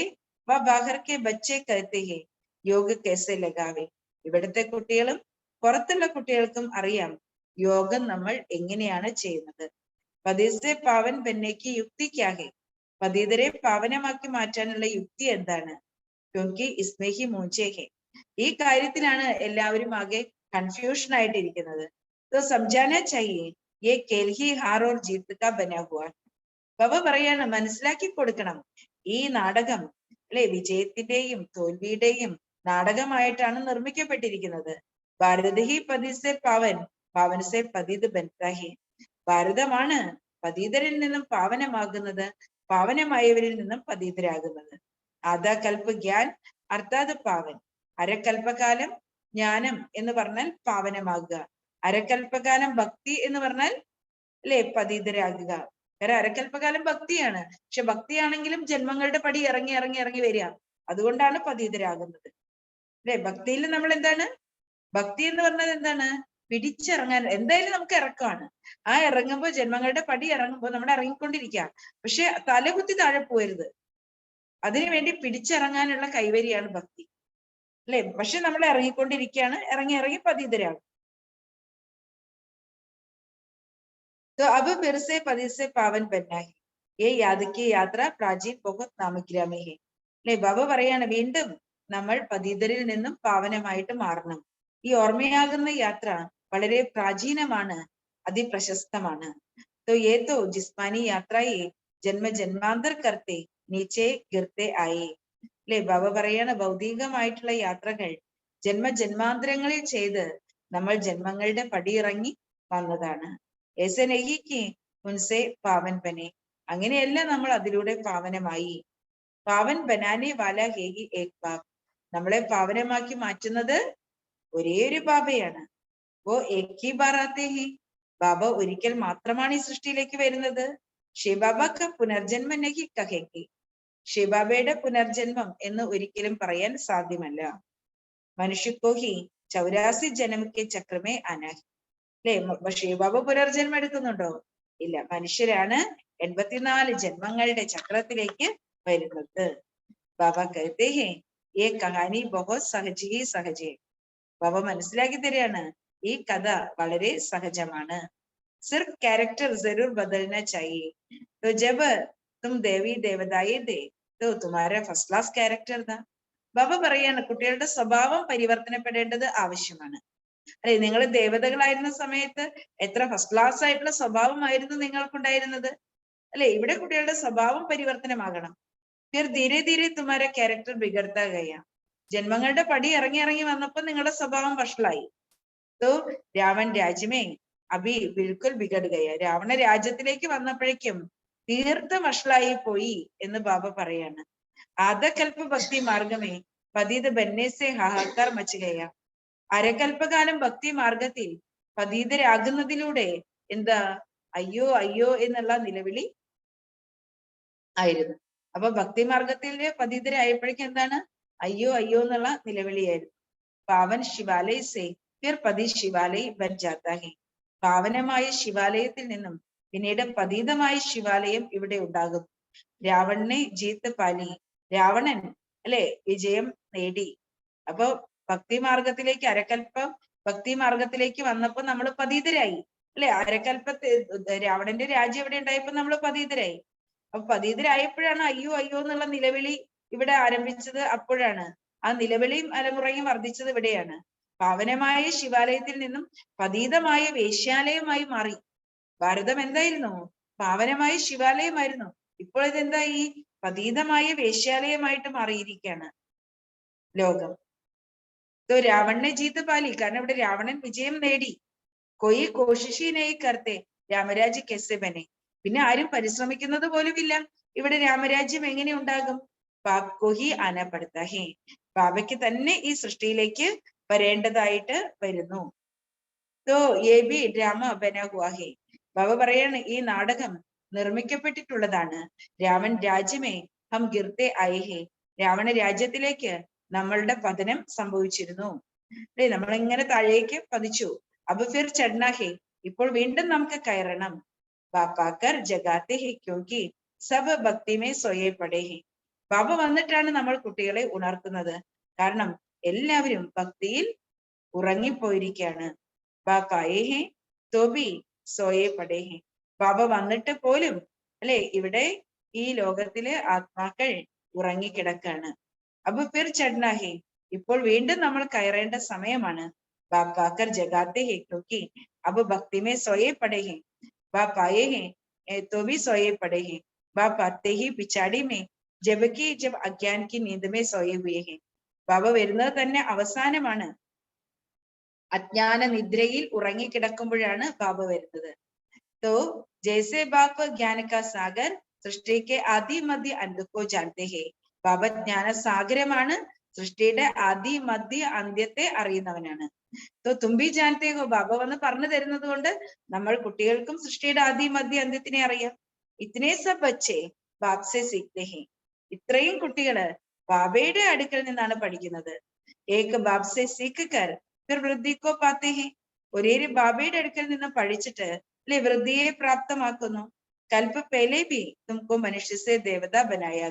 വ ബാഹർ കെ ബച്ചേ കഹത്തെ ഹേ യോഗ കേസെ ലഗാവേ. ഇവിടുത്തെ കുട്ടികളും പുറത്തുള്ള കുട്ടികൾക്കും അറിയാം യോഗം നമ്മൾ എങ്ങനെയാണ് ചെയ്യുന്നത്. പതിസെ പാവൻ ബന്നേക്ക് യുക്തി ക്യാ ഹേ. പതിതരെ പാവനമാക്കി മാറ്റാനുള്ള യുക്തി എന്താണ്? ക്യോങ്കി ഇസ്മേ ഹി മൂഞ്ചേ ഹേ. ഈ കാര്യത്തിലാണ് എല്ലാവരും ആകെ കൺഫ്യൂഷൻ ആയിട്ടിരിക്കുന്നത്. तो समझाना चाहिए ये खेल ही हार और जीत का बना हुआ. ബാബ പറയാണ്, മനസ്സിലാക്കി കൊടുക്കണം, ഈ നാടകം അല്ലെ വിജയത്തിന്റെയും തോൽവിയുടെയും നാടകമായിട്ടാണ് നിർമ്മിക്കപ്പെട്ടിരിക്കുന്നത്. ഭാരത് ഹി പതിസെ പാവൻ പാവൻസെ പതിത് ബൻതാ ഹി. ഭാരതമാണ് പതീതരിൽ നിന്നും പാവനമാകുന്നത്, പാവനമായവരിൽ നിന്നും പതീതരാകുന്നത്. ആദാ കൽപ്പ് ജ്ഞാൻ അർത്ഥാത് പാവൻ. അരക്കൽപ്പകാലം ജ്ഞാനം എന്ന് പറഞ്ഞാൽ പാവനമാകുക. അരക്കൽപ്പകാലം ഭക്തി എന്ന് പറഞ്ഞാൽ അല്ലെ പതീതരാകുക. കാരണം അരക്കൽപ്പകാലം ഭക്തിയാണ്. പക്ഷെ ഭക്തിയാണെങ്കിലും ജന്മങ്ങളുടെ പടി ഇറങ്ങി ഇറങ്ങി ഇറങ്ങി വരിക. അതുകൊണ്ടാണ് പതീതരാകുന്നത്. അല്ലെ, ഭക്തിയിൽ നമ്മൾ എന്താണ്? ഭക്തി എന്ന് പറഞ്ഞത് എന്താണ്? പിടിച്ചിറങ്ങാൻ. എന്തായാലും നമുക്ക് ഇറക്കമാണ്. ആ ഇറങ്ങുമ്പോൾ ജന്മങ്ങളുടെ പടി ഇറങ്ങുമ്പോൾ നമ്മൾ ഇറങ്ങിക്കൊണ്ടിരിക്കുക. പക്ഷെ തലകുത്തി താഴെ പോരുത്. അതിനുവേണ്ടി പിടിച്ചിറങ്ങാനുള്ള കൈവരിയാണ് ഭക്തി. അല്ലെ, പക്ഷെ നമ്മൾ ഇറങ്ങിക്കൊണ്ടിരിക്കുകയാണ്. ഇറങ്ങി ഇറങ്ങി പതീതരാകും. तो अब फिर से पति से पावन बनना है. ये याद की यात्रा प्राचीन बहुत नामग्रामी है. അല്ലെ, ബാബ പറയാണ്, വീണ്ടും നമ്മൾ പതീതരിൽ നിന്നും പാവനമായിട്ട് മാറണം. ഈ ഓർമ്മയാകുന്ന യാത്ര വളരെ പ്രാചീനമാണ്, അതിപ്രശസ്തമാണ്. तो ये तो जिस्मानी यात्राए जन्म जन्मांतर करते नीचे गिरते आए. അല്ലെ, ബാബ പറയാണ്, ഭൗതികമായിട്ടുള്ള യാത്രകൾ ജന്മജന്മാന്തരങ്ങളിൽ ചെയ്ത് നമ്മൾ ജന്മങ്ങളുടെ പടിയിറങ്ങി വന്നതാണ്. ऐसे नहीं कि उनसे पावन बने. അങ്ങനെയല്ല നമ്മൾ അതിലൂടെ പാവനമായി. പാവൻ ബനാനെ വാല ഹേ ഹി ഏക് ബാബ്. നമ്മളെ പാവനമാക്കി മാറ്റുന്നത് ഒരേ ഒരു ബാബയാണ്. ഓ ഏക് ഹി ബാർ ആത്തെ ഹി. ബാബ ഒരിക്കൽ മാത്രമാണ് ഈ സൃഷ്ടിയിലേക്ക് വരുന്നത്. ശിവബാബ പുനർജന്മ നഹി കഹേങ്കി. ശിവബാബയുടെ പുനർജന്മം എന്ന് ഒരിക്കലും പറയാൻ സാധ്യമല്ല. മനുഷ്യക്കോ ഹി 84 ജന്മക്കെ ചക്രമേ അനാഹി. അല്ലെ, ശിവബാബ പുനർജന്മം എടുക്കുന്നുണ്ടോ? ഇല്ല, മനുഷ്യരാണ് 84 ജന്മങ്ങളുടെ ചക്രത്തിലേക്ക് വരുന്നത്. ബാബ കഹത്തെ ഹേ യേ കഹാനി ബഹുത് സഹജ് ഹി സഹജ്. ബാബ മനസ്സിലാക്കി തരികയാണ്, ഈ കഥ വളരെ സഹജമാണ്. സിർഫ് ക്യാരക്ടർ ജറൂർ ബദൽനാ ചാഹിയേ. तो जब तुम देवी देवताए दे तो तुम्हारा ഫസ്റ്റ് ക്ലാസ് ക്യാരക്ടർ ദാ. ബാബ പറയാണ്, കുട്ടികളുടെ സ്വഭാവം പരിവർത്തനപ്പെടേണ്ടത് ആവശ്യമാണ്. അല്ലെ, നിങ്ങൾ ദേവതകളായിരുന്ന സമയത്ത് എത്ര ഫസ്റ്റ് ക്ലാസ് ആയിട്ടുള്ള സ്വഭാവമായിരുന്നു നിങ്ങൾക്കുണ്ടായിരുന്നത്. അല്ലെ, ഇവിടെ കുട്ടികളുടെ സ്വഭാവം പരിവർത്തനമാകണം. ഫിർ ധീരെ ധീരെ തുമാരെ ക്യാരക്ടർ ബിഗഡ്താ ഗയാ. ജന്മങ്ങളുടെ പടി ഇറങ്ങി ഇറങ്ങി വന്നപ്പോ നിങ്ങളുടെ സ്വഭാവം വഷളായി. तो രാവൺ രാജ്യമേ അഭി ബിൽക്കുൽ ബിഗഡ് ഗയ. രാവണ രാജ്യത്തിലേക്ക് വന്നപ്പോഴേക്കും തീർത്തും വഷളായി പോയി എന്ന് ബാബ പറയാണ്. ആദകൽപ്പ ഭക്തി മാർഗമേ പതിത് ബന്നേസെ ഹാഹാക്കാർ മച്ച് ഗയ. അരകൽപ്പകാലം ഭക്തി മാർഗത്തിൽ പതീതരാകുന്നതിലൂടെ എന്താ അയ്യോ അയ്യോ എന്നുള്ള നിലവിളി ആയിരുന്നു. അപ്പൊ ഭക്തിമാർഗത്തില് പതീതരായപ്പോഴേക്കും എന്താണ് അയ്യോ അയ്യോ എന്നുള്ള നിലവിളിയായിരുന്നു. പാവൻ ശിവാലയ സേ ഫിർ പതി ശിവാലയ ബൻ ജാതാ ഹെ. പാവനമായ ശിവാലയത്തിൽ നിന്നും പിന്നീട് പതീതമായ ശിവാലയം ഇവിടെ ഉണ്ടാകും. രാവണനെ ജീത്ത് പാലി, രാവണൻ അല്ലെ വിജയം നേടി. അപ്പൊ ഭക്തിമാർഗത്തിലേക്ക് അരക്കൽപ്പം ഭക്തിമാർഗത്തിലേക്ക് വന്നപ്പോ നമ്മൾ പതീതരായി അല്ലെ. അരക്കൽപ്പത്തെ രാവണന്റെ രാജ്യം എവിടെ ഉണ്ടായപ്പോ നമ്മൾ പതീതരായി. അപ്പൊ പതീതരായപ്പോഴാണ് അയ്യോ അയ്യോ എന്നുള്ള നിലവിളി ഇവിടെ ആരംഭിച്ചത്. അപ്പോഴാണ് ആ നിലവിളിയും അലമുറയും വർദ്ധിച്ചത് ഇവിടെയാണ്. പാവനമായ ശിവാലയത്തിൽ നിന്നും പതീതമായ വേശ്യാലയമായി മാറി. ഭാരതം എന്തായിരുന്നു? പാവനമായ ശിവാലയമായിരുന്നു. ഇപ്പോൾ ഇതെന്തായി? പതീതമായ വേശ്യാലയമായിട്ട് മാറിയിരിക്കുകയാണ് ലോകം. രാവണനെ ജീത്ത് പാലി, കാരണം ഇവിടെ രാവണൻ വിജയം നേടി. കൊയ് കോശിഷിനെ കർത്തെ രാമരാജ്യ കെസെ ബനെ. പിന്നെ ആരും പരിശ്രമിക്കുന്നത് പോലുമില്ല. ഇവിടെ രാമരാജ്യം എങ്ങനെ ഉണ്ടാകും? ബാബ്കൊഹി ആനപ്പെടുത്ത ഹേ. ബാബയ്ക്ക് തന്നെ ഈ സൃഷ്ടിയിലേക്ക് വരേണ്ടതായിട്ട് വരുന്നു. തോ യേ ഭി രാമ ബന ഹുവാ ഹേ. ബാബ പറയാണ് ഈ നാടകം നിർമ്മിക്കപ്പെട്ടിട്ടുള്ളതാണ്. രാമൻ രാജ്യമേ ഹം ഗിർത്തെ ആയേ ഹേ. രാവണ രാജ്യത്തിലേക്ക് നമ്മളുടെ പതനം സംഭവിച്ചിരുന്നു. അല്ലെ, നമ്മളിങ്ങനെ താഴേക്ക് പതിച്ചു. അബ് ഫിർ ചഡ്നാ ഹേ. ഇപ്പോൾ വീണ്ടും നമുക്ക് കയറണം. ബാപ്പാക്കർ ജഗാത്തെ ഹേ ക്യോങ്കി സബ് ഭക്തി മേ സോയേ പടേ ഹേ. ബാബ വന്നിട്ടാണ് നമ്മൾ കുട്ടികളെ ഉണർത്തുന്നത്. കാരണം എല്ലാവരും ഭക്തിയിൽ ഉറങ്ങിപ്പോയിരിക്കുകയാണ്. ബാപ്പായേ ഹേ തോബി സോയേ പടേ ഹേ. ബാബ വന്നിട്ട് പോലും അല്ലെ ഇവിടെ ഈ ലോകത്തിലെ ആത്മാക്കൾ ഉറങ്ങിക്കിടക്കാണ്. അബ് ഫിർ ചഡ്നാ ഹേ. ഇപ്പോൾ വീണ്ടും നമ്മൾ കയറേണ്ട സമയമാണ്. ബാപ്പാക്കർ ജഗാത്തെ ഹേ ക്യോങ്കി അബ് ഭക്തി may സോയേ പടേ hey. ബാപ്പായേ hey തോബി സോയേ പടേ hey. Bap ആത്തെ he പിച്ചാടി may ജബകി Jab അജ്ഞാൻ Ki നീന്ത് may സോയേ ഹുയേ ഹേ. ബാബ വരുന്നത് തന്നെ അവസാനമാണ്. അജ്ഞാന നിദ്രയിൽ ഉറങ്ങിക്കിടക്കുമ്പോഴാണ് ബാബ വരുന്നത്. तो जैसे बाप ज्ञान का सागर सृष्टि के आदि मध्य अंत को जानते हैं. ബാബ ജ്ഞാന സാഗരമാണ്, സൃഷ്ടിയുടെ ആദി മധ്യ അന്ത്യത്തെ അറിയുന്നവനാണ്. तो तुम भी जानते हो. ബാബ വന്ന് പറഞ്ഞു തരുന്നത് കൊണ്ട് നമ്മൾ കുട്ടികൾക്കും സൃഷ്ടിയുടെ ആദി മധ്യ അന്ത്യത്തിനെ അറിയാം. ഇത്രേ സബ് ബच्चे बाप से सीखते हैं. ഇത്രയും കുട്ടികള് ബാബയുടെ അടുക്കൽ നിന്നാണ് പഠിക്കുന്നത്. ഏക് ബാപ് സെ സീഖ് കർ ഫിർ വൃദ്ധി കോ പാത്തെ ഹെ. ഒരേ ബാബയുടെ അടുക്കൽ നിന്ന് പഠിച്ചിട്ട് അല്ലെ വൃദ്ധിയെ പ്രാപ്തമാക്കുന്നു. കൽപ്പ പേലെ ഭി തുമക്കോ മനുഷ്യസെ ദേവത ബനായാ.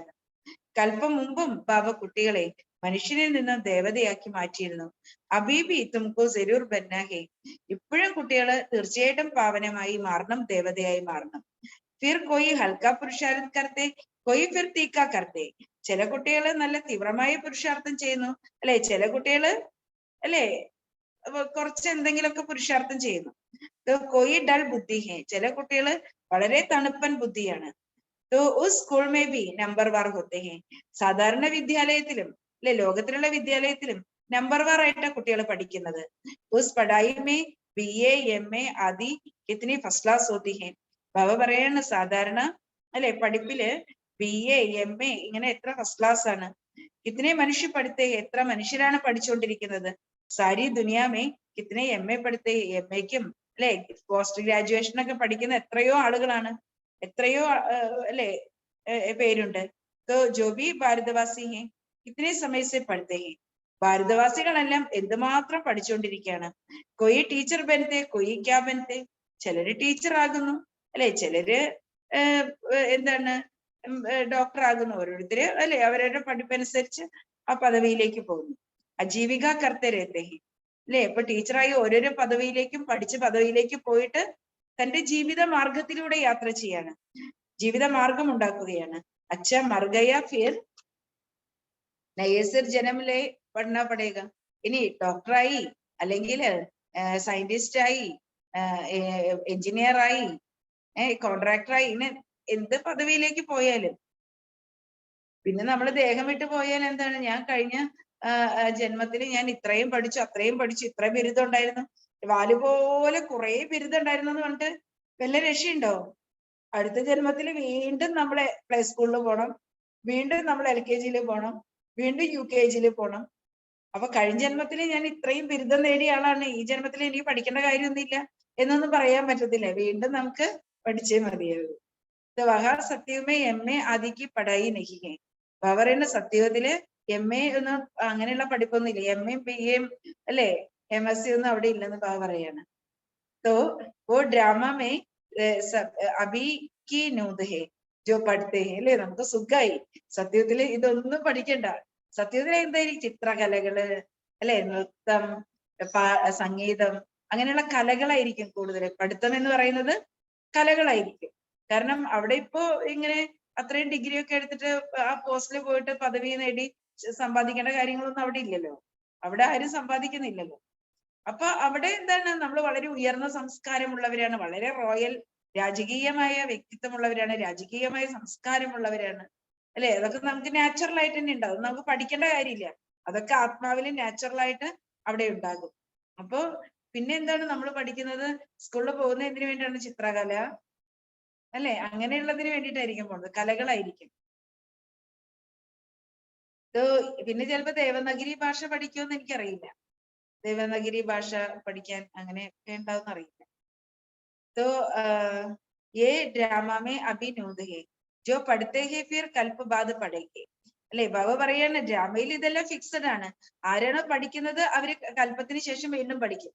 കൽപ്പം മുമ്പും ബാബ കുട്ടികളെ മനുഷ്യനിൽ നിന്ന് ദേവതയാക്കി മാറ്റിയിരുന്നു. അബീബി തുമക്കോ ജരൂർ ബന്നാ ഹേ. ഇപ്പോഴും കുട്ടികള് തീർച്ചയായിട്ടും പാവനമായി മാറണം, ദേവതയായി മാറണം. ഫിർ കൊയ് ഹൽക്ക പുരുഷാർത്ഥം കർത്തെ കൊയ് ഫിർ തീക്ക കർത്തെ. ചില കുട്ടികള് നല്ല തീവ്രമായ പുരുഷാർത്ഥം ചെയ്യുന്നു അല്ലെ, ചില കുട്ടികള് അല്ലെ കുറച്ച് എന്തെങ്കിലുമൊക്കെ പുരുഷാർത്ഥം ചെയ്യുന്നു. കൊയ് ഡൾ ബുദ്ധി ഹേ. ചില കുട്ടികള് വളരെ തണുപ്പൻ ബുദ്ധിയാണ്. സ്കൂൾ മേ ബി നമ്പർ വാർ ഹോത്തെ ഹേ. സാധാരണ വിദ്യാലയത്തിലും അല്ലെ ലോകത്തിലുള്ള വിദ്യാലയത്തിലും നമ്പർ വാർ ആയിട്ടാണ് കുട്ടികൾ പഠിക്കുന്നത്. ഉസ് പഠായി മേ BA MA ആദി കിतनी ഫസ്റ്റ് ക്ലാസ് ഹോത്തി ഹേ. ബാബ പറയാണ് സാധാരണ അല്ലെ പഠിപ്പില് BA MA ഇങ്ങനെ എത്ര ഫസ്റ്റ് ക്ലാസ് ആണ്. കിतने മനുഷ്യ പഠിത്തേ, എത്ര മനുഷ്യരാണ് പഠിച്ചുകൊണ്ടിരിക്കുന്നത്. സാരി ദുനിയാമേ കിतने MA പഠിത്തേ. MAക്കും അല്ലെ പോസ്റ്റ് ഗ്രാജുവേഷൻ ഒക്കെ പഠിക്കുന്ന എത്രയോ ആളുകളാണ്, എത്രയോ അല്ലെ പേരുണ്ട്. ജോബി ഭാരതവാസി ഹേ കിतने समय से पढ़ते हैं. ഭാരതവാസികളെല്ലാം എന്തുമാത്രം പഠിച്ചുകൊണ്ടിരിക്കുകയാണ്. കൊയ് ടീച്ചർ ബനത്തെ കൊയ് ക്യാ ബനത്തെ. ചിലര് ടീച്ചർ ആകുന്നു അല്ലെ, ചിലര് എന്താണ് ഡോക്ടർ ആകുന്നു. ഓരോരുത്തര് അല്ലെ അവരുടെ പഠിപ്പനുസരിച്ച് ആ പദവിയിലേക്ക് പോകുന്നു. അജീവിക കർത്തെ രഹത്തെ ഹേ അല്ലെ. ഇപ്പൊ ടീച്ചറായി ഓരോരോ പദവിയിലേക്കും പഠിച്ച് പദവിയിലേക്ക് പോയിട്ട് തന്റെ ജീവിത മാർഗത്തിലൂടെ യാത്ര ചെയ്യാണ്, ജീവിത മാർഗം ഉണ്ടാക്കുകയാണ്. അച്ഛ മർഗയ ഫിർ നയേസർ ജനമിലെ പഠന പടേക. ഇനി ഡോക്ടറായി അല്ലെങ്കിൽ സയന്റിസ്റ്റായി എഞ്ചിനീയറായി കോൺട്രാക്ടറായി ഇങ്ങനെ എന്ത് പദവിയിലേക്ക് പോയാലും പിന്നെ നമ്മൾ ദേഹം വിട്ട് പോയാൽ എന്താണ്? ഞാൻ കഴിഞ്ഞ ജന്മത്തിൽ ഞാൻ ഇത്രയും പഠിച്ചു, അത്രയും പഠിച്ചു, ഇത്ര ബിരുദം ഉണ്ടായിരുന്നു, വാലുപോലെ കുറെ ബിരുദം ഉണ്ടായിരുന്നു എന്ന് പറഞ്ഞിട്ട് വല്ല രക്ഷയുണ്ടോ? അടുത്ത ജന്മത്തിൽ വീണ്ടും നമ്മളെ പ്ലേ സ്കൂളിൽ പോകണം, വീണ്ടും നമ്മൾ LKG പോകണം, വീണ്ടും UKG പോകണം. അപ്പൊ കഴിഞ്ഞ ജന്മത്തിൽ ഞാൻ ഇത്രയും ബിരുദം നേടിയ ആളാണ്, ഈ ജന്മത്തിൽ എനിക്ക് പഠിക്കേണ്ട കാര്യമൊന്നുമില്ല എന്നൊന്നും പറയാൻ പറ്റത്തില്ല. വീണ്ടും നമുക്ക് പഠിച്ചേ മതിയാകും. വഹാ സത്യവുമേ MA ആദിക്ക് പടായി നഹിഹേ. അപ്പൊ പറയുന്ന സത്യത്തില് MA ഒന്നും അങ്ങനെയുള്ള പഠിപ്പൊന്നും ഇല്ല. MA BA അല്ലെ MSc ഒന്നും അവിടെ ഇല്ലെന്ന് പറയാണ്. तो वो ड्रामा में अभी की नूद है जो പഠിത്തേ അല്ലെ. നമുക്ക് സുഖമായി സത്യത്തില് ഇതൊന്നും പഠിക്കണ്ട. സത്യത്തിൽ എന്തായിരിക്കും ചിത്രകലകള് അല്ലെ, നൃത്തം, സംഗീതം, അങ്ങനെയുള്ള കലകളായിരിക്കും കൂടുതൽ. പഠിത്തം എന്ന് പറയുന്നത് കലകളായിരിക്കും. കാരണം അവിടെ ഇപ്പോ ഇങ്ങനെ അത്രയും ഡിഗ്രി ഒക്കെ എടുത്തിട്ട് ആ പോസ്റ്റിൽ പോയിട്ട് പദവി നേടി സമ്പാദിക്കേണ്ട കാര്യങ്ങളൊന്നും അവിടെ ഇല്ലല്ലോ. അവിടെ ആരും സമ്പാദിക്കുന്നില്ലല്ലോ. അപ്പൊ അവിടെ എന്താണ്, നമ്മൾ വളരെ ഉയർന്ന സംസ്കാരമുള്ളവരാണ്, വളരെ റോയൽ രാജകീയമായ വ്യക്തിത്വമുള്ളവരാണ്, രാജകീയമായ സംസ്കാരമുള്ളവരാണ് അല്ലെ. അതൊക്കെ നമുക്ക് നാച്ചുറൽ ആയിട്ട് തന്നെ ഉണ്ടാവും. നമുക്ക് പഠിക്കേണ്ട കാര്യമില്ല. അതൊക്കെ ആത്മാവിൽ നാച്ചുറൽ ആയിട്ട് അവിടെ ഉണ്ടാകും. അപ്പൊ പിന്നെ എന്താണ് നമ്മൾ പഠിക്കുന്നത്? സ്കൂളിൽ പോകുന്ന എന്തിനു വേണ്ടിയാണ്? ചിത്രകല അല്ലെ, അങ്ങനെയുള്ളതിന് വേണ്ടിയിട്ടായിരിക്കും പോകുന്നത്, കലകളായിരിക്കും. പിന്നെ ചിലപ്പോ ദേവനഗരി ഭാഷ പഠിക്കുമെന്ന് എനിക്കറിയില്ല. ദേവനഗരി ഭാഷ പഠിക്കാൻ അങ്ങനെയൊക്കെ ഉണ്ടാവും അറിയില്ല. तो ये ड्रामा में अभी नूद है जो पढ़ते हैं फिर कल्प बाद पढ़ेंगे അല്ലെ. ബാബ പറയാണ് ഡ്രാമയിൽ ഇതെല്ലാം ഫിക്സഡ് ആണ്. ആരാണോ പഠിക്കുന്നത് അവര് കൽപ്പത്തിന് ശേഷം വീണ്ടും പഠിക്കും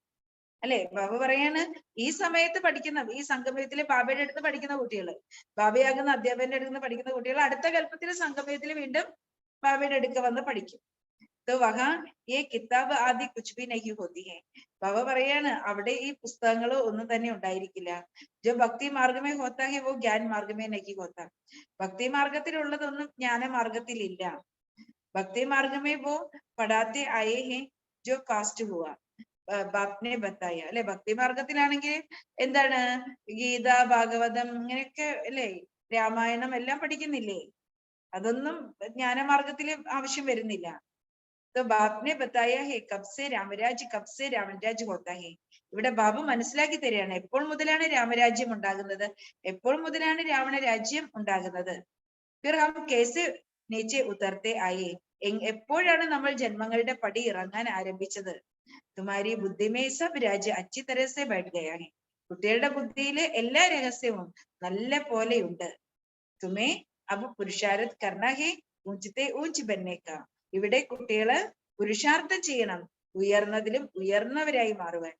അല്ലെ. ബാബ പറയാണ് ഈ സമയത്ത് പഠിക്കുന്ന, ഈ സംഗമയത്തിലെ ബാബയുടെ അടുത്ത് പഠിക്കുന്ന കുട്ടികള്, ബാബയാകുന്ന അധ്യാപകന്റെ അടുത്ത് പഠിക്കുന്ന കുട്ടികൾ അടുത്ത കൽപ്പത്തിലെ സംഗമയത്തിൽ വീണ്ടും ബാബയുടെ അടുക്ക വന്ന് പഠിക്കും. तो वहाँ ये किताब आदि कुछ भी नहीं होती है. ബാബ പറയാണ് അവിടെ ഈ പുസ്തകങ്ങൾ ഒന്നും തന്നെ ഉണ്ടായിരിക്കില്ല. जो भक्ति मार्ग में होता है वो ज्ञान मार्ग में नहीं होता. ഭക്തി മാർഗത്തിലുള്ളതൊന്നും ജ്ഞാനമാർഗത്തിൽ ഇല്ല. ഭക്തി മാർഗ में वो पढ़ाते आए हैं जो कास्ट हुआ ബാപ്നെ ബത്തായ അല്ലെ. ഭക്തി മാർഗത്തിലാണെങ്കിൽ എന്താണ്, ഗീത, ഭാഗവതം ഇങ്ങനെയൊക്കെ അല്ലെ, രാമായണം എല്ലാം പഠിക്കുന്നില്ലേ. അതൊന്നും ജ്ഞാനമാർഗത്തിൽ ആവശ്യം വരുന്നില്ല. तो बाप ने बताया है कब से रामराज होता है. ഇവിടെ ബാബു മനസ്സിലാക്കി തരികയാണ് എപ്പോൾ മുതലാണ് രാമരാജ്യം ഉണ്ടാകുന്നത്, എപ്പോൾ മുതലാണ് രാവണ രാജ്യം ഉണ്ടാകുന്നത്. फिर हम कैसे नीचे उतरते आए. എപ്പോഴാണ് നമ്മൾ ജന്മങ്ങളുടെ പടി ഇറങ്ങാൻ ആരംഭിച്ചത്. തുമാരി ബുദ്ധി മേ സബ് രാജ്യ അച്ചി തരഹ സെ ബൈഠ് ഗയാ ഹൈ. കുട്ടികളുടെ ബുദ്ധിയില് എല്ലാ രഹസ്യവും നല്ല പോലെയുണ്ട്. തുമേ അബ് പുരുഷാരത് കർണ ഹേ ഊഞ്ചത്തെ ഊഞ്ച് ബന്നെ കാ. ഇവിടെ കുട്ടികള് പുരുഷാർത്ഥം ചെയ്യണം, ഉയർന്നതിലും ഉയർന്നവരായി മാറുവാൻ.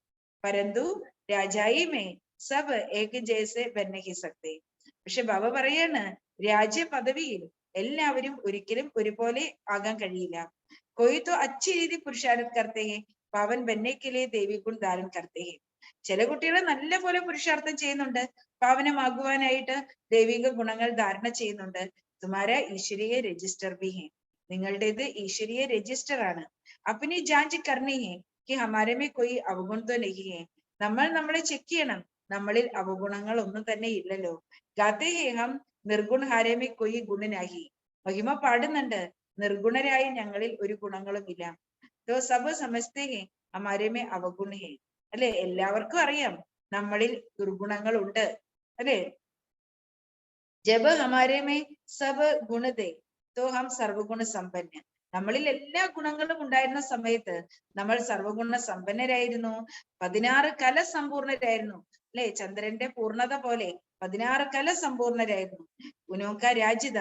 പരന്തു രാജായി മേ സബ് ഏക ജൈസെ ബന്ന ഹി സക്തേ. പക്ഷെ ബാബ പറയാണ് രാജ്യ പദവിയിൽ എല്ലാവരും ഒരിക്കലും ഒരുപോലെ ആകാൻ കഴിയില്ല. കൊയ് തോ അച്ഛി രീതി പുരുഷാരത് കർത്തേ ഹെ പവൻ ബന്നെ കെ ലിയെ ദേവി ഗുൺ ധാരൻ കർത്തേ ഹെ. ചില കുട്ടികൾ നല്ല പോലെ പുരുഷാർത്ഥം ചെയ്യുന്നുണ്ട്, പാവനമാകുവാനായിട്ട് ദൈവിക ഗുണങ്ങൾ ധാരണ ചെയ്യുന്നുണ്ട്. തുമാര ഈശ്വരീയ രജിസ്റ്റർ ബി ഹെ. നിങ്ങളുടേത് ഈശ്വരീയ രജിസ്റ്റർ ആണ്. അപ്പനി ജാഞ്ച് കർണി ഹെ കി ഹമാരെ മേ കൊയ് അവഗുൺ തോ നഹി ഹെ. നമ്മൾ നമ്മളെ ചെക്ക് ചെയ്യണം, നമ്മളിൽ അവഗുണങ്ങൾ ഒന്നും തന്നെ ഇല്ലല്ലോ. ഗാത്തെ ഹെ ഹം നിർഗുൺ ഹാരെ മേ കൊയ് ഗുണ നഹി. മഹിമ പാടുന്നുണ്ട്, നിർഗുണരായി ഞങ്ങളിൽ ഒരു ഗുണങ്ങളും ഇല്ല. തോ സബ് സമസ്തേ ഹെ ഹമാരെ മേ അവഗുൺ ഹെ. അല്ലെ, എല്ലാവർക്കും അറിയാം നമ്മളിൽ ദുർഗുണങ്ങൾ ഉണ്ട് അല്ലെ. ജബ് ഹമാരെ മേ സബ് ഗുണ ദേ തോ ഹം സർവഗുണ സമ്പന്ന. നമ്മളിൽ എല്ലാ ഗുണങ്ങളും ഉണ്ടായിരുന്ന സമയത്ത് നമ്മൾ സർവഗുണ സമ്പന്നരായിരുന്നു, 16 കല സമ്പൂർണരായിരുന്നു അല്ലെ. ചന്ദ്രന്റെ പൂർണ്ണത പോലെ 16 കല സമ്പൂർണരായിരുന്നു. ഗുണോക്ക രാജ്യത,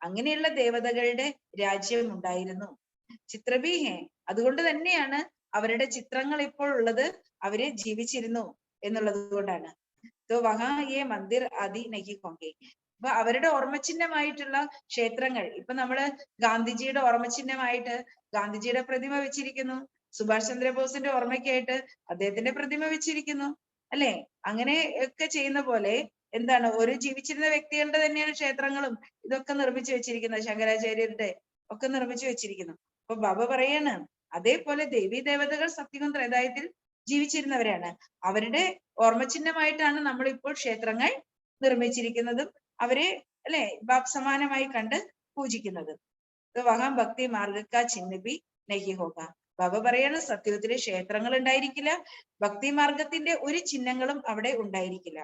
അങ്ങനെയുള്ള ദേവതകളുടെ രാജ്യം ഉണ്ടായിരുന്നു. ചിത്രബീഹെ, അതുകൊണ്ട് തന്നെയാണ് അവരുടെ ചിത്രങ്ങൾ ഇപ്പോൾ ഉള്ളത്, അവര് ജീവിച്ചിരുന്നു എന്നുള്ളത് കൊണ്ടാണ്. തോ വഹാ യേ മന്ദിർ ആദി നഹി ഹോങ്കെ. അപ്പൊ അവരുടെ ഓർമ്മചിഹ്നമായിട്ടുള്ള ക്ഷേത്രങ്ങൾ, ഇപ്പൊ നമ്മള് ഗാന്ധിജിയുടെ ഓർമ്മചിഹ്നമായിട്ട് ഗാന്ധിജിയുടെ പ്രതിമ വെച്ചിരിക്കുന്നു, സുഭാഷ് ചന്ദ്രബോസിന്റെ ഓർമ്മയ്ക്കായിട്ട് അദ്ദേഹത്തിന്റെ പ്രതിമ വെച്ചിരിക്കുന്നു അല്ലെ. അങ്ങനെ ഒക്കെ ചെയ്യുന്ന പോലെ എന്താണ്, ഒരു ജീവിച്ചിരുന്ന വ്യക്തികളുടെ തന്നെയാണ് ക്ഷേത്രങ്ങളും ഇതൊക്കെ നിർമ്മിച്ചു വെച്ചിരിക്കുന്നത്, ശങ്കരാചാര്യരുടെ ഒക്കെ നിർമ്മിച്ചു വെച്ചിരിക്കുന്നു. അപ്പൊ ബാബ പറയാണ് അതേപോലെ ദേവീ ദേവതകൾ സത്യവും ത്രേതായത്തിൽ ജീവിച്ചിരുന്നവരാണ്. അവരുടെ ഓർമ്മചിഹ്നമായിട്ടാണ് നമ്മൾ ഇപ്പോൾ ക്ഷേത്രങ്ങൾ നിർമ്മിച്ചിരിക്കുന്നതും അവരെ അല്ലെ ബാബ് സമാനമായി കണ്ട് പൂജിക്കുന്നത്. വഹാം ഭക്തി മാർഗക്ക ചിഹ്നബി നഹി ഹോഗ. ബാബ പറയാണ് സത്യത്തിലെ ക്ഷേത്രങ്ങൾ ഉണ്ടായിരിക്കില്ല, ഭക്തി മാർഗത്തിന്റെ ഒരു ചിഹ്നങ്ങളും അവിടെ ഉണ്ടായിരിക്കില്ല.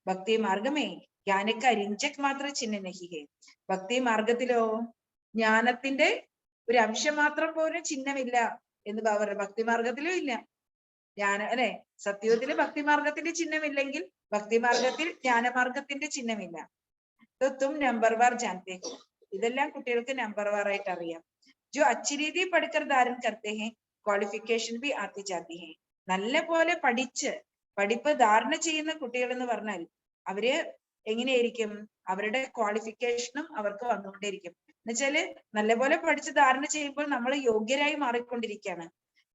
ഭക്തി മാർഗമേ ജ്ഞാനക്ക രിഞ്ചക് മാത്ര ചിഹ്ന നഹി ഹേ. ഭക്തി മാർഗത്തിലോ ജ്ഞാനത്തിന്റെ ഒരു അംശം മാത്രം പോലും ചിഹ്നമില്ല എന്ന് ബാബ ഭക്തിമാർഗത്തിലും ഇല്ല. അല്ലെ, സത്യത്തില് ഭക്തിമാർഗത്തിന്റെ ചിഹ്നമില്ലെങ്കിൽ ഭക്തിമാർഗത്തിൽ ജ്ഞാനമാർഗത്തിന്റെ ചിഹ്നമില്ല. തും നമ്പർ വാർ ജാനത്തെ ഹോ, ഇതെല്ലാം കുട്ടികൾക്ക് നമ്പർ വാർ ആയിട്ട് അറിയാം. ജോ അച്ഛി രീതി പഠിക്കർ ധാരൻ കർത്തേ ഹെ, ക്വാളിഫിക്കേഷൻ ബി ആത്തി ജാത്തി ഹെ. നല്ല പോലെ പഠിപ്പ് ധാരണ ചെയ്യുന്ന കുട്ടികൾ എന്ന് പറഞ്ഞാൽ അവര് എങ്ങനെയായിരിക്കും, അവരുടെ ക്വാളിഫിക്കേഷനും അവർക്ക് വന്നുകൊണ്ടേയിരിക്കും. എന്നുവെച്ചാല് നല്ലപോലെ പഠിച്ച് ധാരണ ചെയ്യുമ്പോൾ നമ്മൾ യോഗ്യരായി മാറിക്കൊണ്ടിരിക്കുകയാണ്.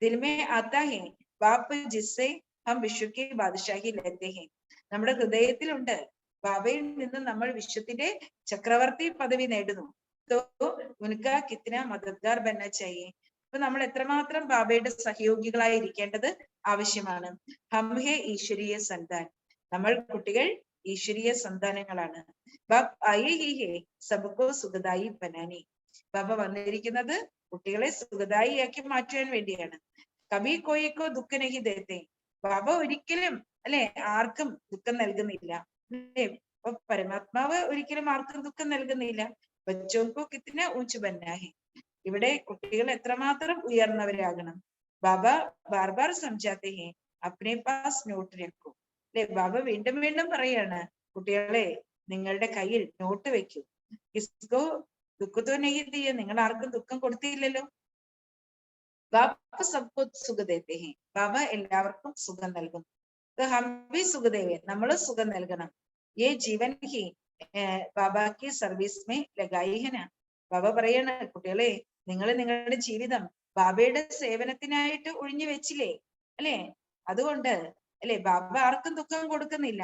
ദിൽമേ ആത്താ ഹെ ബാപ്പ് ജിസ്സെ ഹം വിശ്വക്ക് ബാദുഷാഹി ലേത്തെ ഹെ. നമ്മുടെ ഹൃദയത്തിലുണ്ട് ബാബയിൽ നിന്ന് നമ്മൾ വിശ്വത്തിന്റെ ചക്രവർത്തി പദവി നേടുന്നു. തോ ഉൻകാ കിത്ന മദദ്ഗാർ ബന്ന ചാഹിയെ. അപ്പൊ നമ്മൾ എത്രമാത്രം ബാബയുടെ സഹയോഗികളായി ഇരിക്കേണ്ടത് ആവശ്യമാണ്. ഹം ഹെ ഈശ്വരീയ സന്താൻ, നമ്മൾ കുട്ടികൾ ഈശ്വരീയ സന്താനങ്ങളാണ്. ബാബ് ആയേ ഹി ഹെ സബ്കോ സുഖദായി ബനാനി. ബാബ വന്നിരിക്കുന്നത് കുട്ടികളെ സുഖദായിയാക്കി മാറ്റുവാൻ വേണ്ടിയാണ്. കബി കോയിക്കോ ദുഃഖ നഹി ദേത്തെ. ബാബ ഒരിക്കലും ആർക്കും ദുഃഖം നൽകുന്നില്ല. അപ്പൊ പരമാത്മാവ് ഒരിക്കലും ആർക്കും ദുഃഖം നൽകുന്നില്ല. ബച്ചോക്കോ കിത്തിന ഊഞ്ച് ബന്നാഹി. ഇവിടെ കുട്ടികൾ എത്രമാത്രം ഉയർന്നവരാകണം. ബാബ ബാർ ബാർ സംജാത്തെ ഹെ അപ്നെ പാസ് നോട്ട് രഖോ. ബാബ വീണ്ടും വീണ്ടും പറയാണ്, കുട്ടികളെ നിങ്ങളുടെ കയ്യിൽ നോട്ട് വെക്കൂ. കിസ്കോ ദുഃഖത്തോ നഹി ദിയ, നിങ്ങൾ ആർക്കും ദുഃഖം കൊടുത്തില്ലല്ലോ. ബാബ സബ്കോ സുഖ ദേത്തെ ഹെ, ബാബ എല്ലാവർക്കും സുഖം നൽകും. ഹം ഭി സുഖദേവേ, നമ്മൾ സുഖം നൽകണം. ये जीवन ही बाबा की സർവീസ് മേ ലഗായി ഹെ നാ. ബാബ പറയാണ്, കുട്ടികളെ നിങ്ങൾ നിങ്ങളുടെ ജീവിതം ബാബയുടെ സേവനത്തിനായിട്ട് ഒഴിഞ്ഞു വെച്ചില്ലേ അല്ലെ. അതുകൊണ്ട് ബാബ ആർക്കും ദുഃഖം കൊടുക്കുന്നില്ല.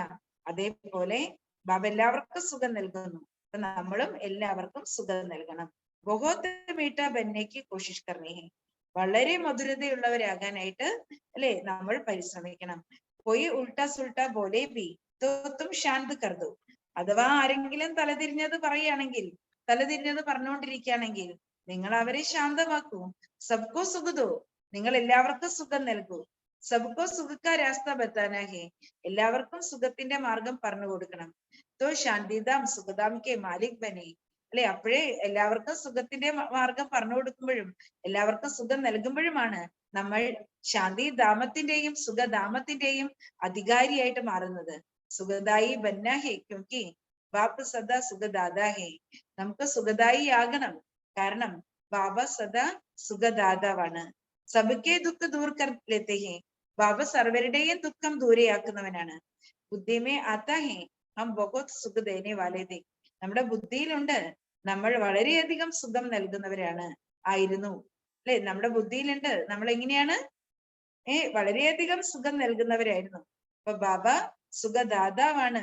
അതേപോലെ ബാബ എല്ലാവർക്കും സുഖം നൽകുന്നു. അപ്പൊ നമ്മളും എല്ലാവർക്കും സുഖം നൽകണം. ബഹുത് മീഠ ബന്നേക്ക് കോശിഷ് കർണി ഹെ. വളരെ മധുരതയുള്ളവരാകാനായിട്ട് നമ്മൾ പരിശ്രമിക്കണം. പോയി ഉൾട്ടാ സുൾട്ടാ ബോലെ ബി തും ശാന്ത് കർദു. അഥവാ ആരെങ്കിലും തലതിരിഞ്ഞത് പറഞ്ഞുകൊണ്ടിരിക്കുകയാണെങ്കിൽ നിങ്ങൾ അവരെ ശാന്തമാക്കൂ. സബ്കോ സുഖദോ, നിങ്ങൾ എല്ലാവർക്കും സുഖം നൽകൂ. സബ്കോ സുഖക്കാ രാസ്ത ബത്താനാ ഹെ, എല്ലാവർക്കും സുഖത്തിന്റെ മാർഗം പറഞ്ഞു കൊടുക്കണം. തോ ശാന്തിദാം സുഖദാം കെ മാലിക് ബനെ. അപ്പോഴേ എല്ലാവർക്കും സുഖത്തിന്റെ മാർഗം പറഞ്ഞു കൊടുക്കുമ്പോഴും എല്ലാവർക്കും സുഖം നൽകുമ്പോഴുമാണ് നമ്മൾ ശാന്തിധാമത്തിന്റെയും സുഖധാമത്തിന്റെയും അധികാരിയായിട്ട് മാറുന്നത്. സുഖദായി ബന്ന ഹെ ക്യോങ്കി ബാപ്പ സദാ സുഖദാതാ ഹെ. നമുക്ക് സുഖദായി ആകണം, കാരണം ബാബ സദാ സുഖദാതാവാണ്. സബക്കെ ദുഃഖ ദൂർ കർ ലേത്തെ ഹെ, ബാബ സർവരുടെയും ദുഃഖം ദൂരെയാക്കുന്നവനാണ്. ബുദ്ധിമേ ആത്താ ഹെ ഹം ബഹുത് സുഖ ദേനെ വാലേ ദേ. നമ്മുടെ ബുദ്ധിയിലുണ്ട് നമ്മൾ വളരെയധികം സുഖം നൽകുന്നവരാണ് ആയിരുന്നു നമ്മുടെ ബുദ്ധിയിലുണ്ട് നമ്മൾ എങ്ങനെയാണ് വളരെയധികം സുഖം നൽകുന്നവരായിരുന്നു. അപ്പൊ ബാബ സുഖദാതാവാണ്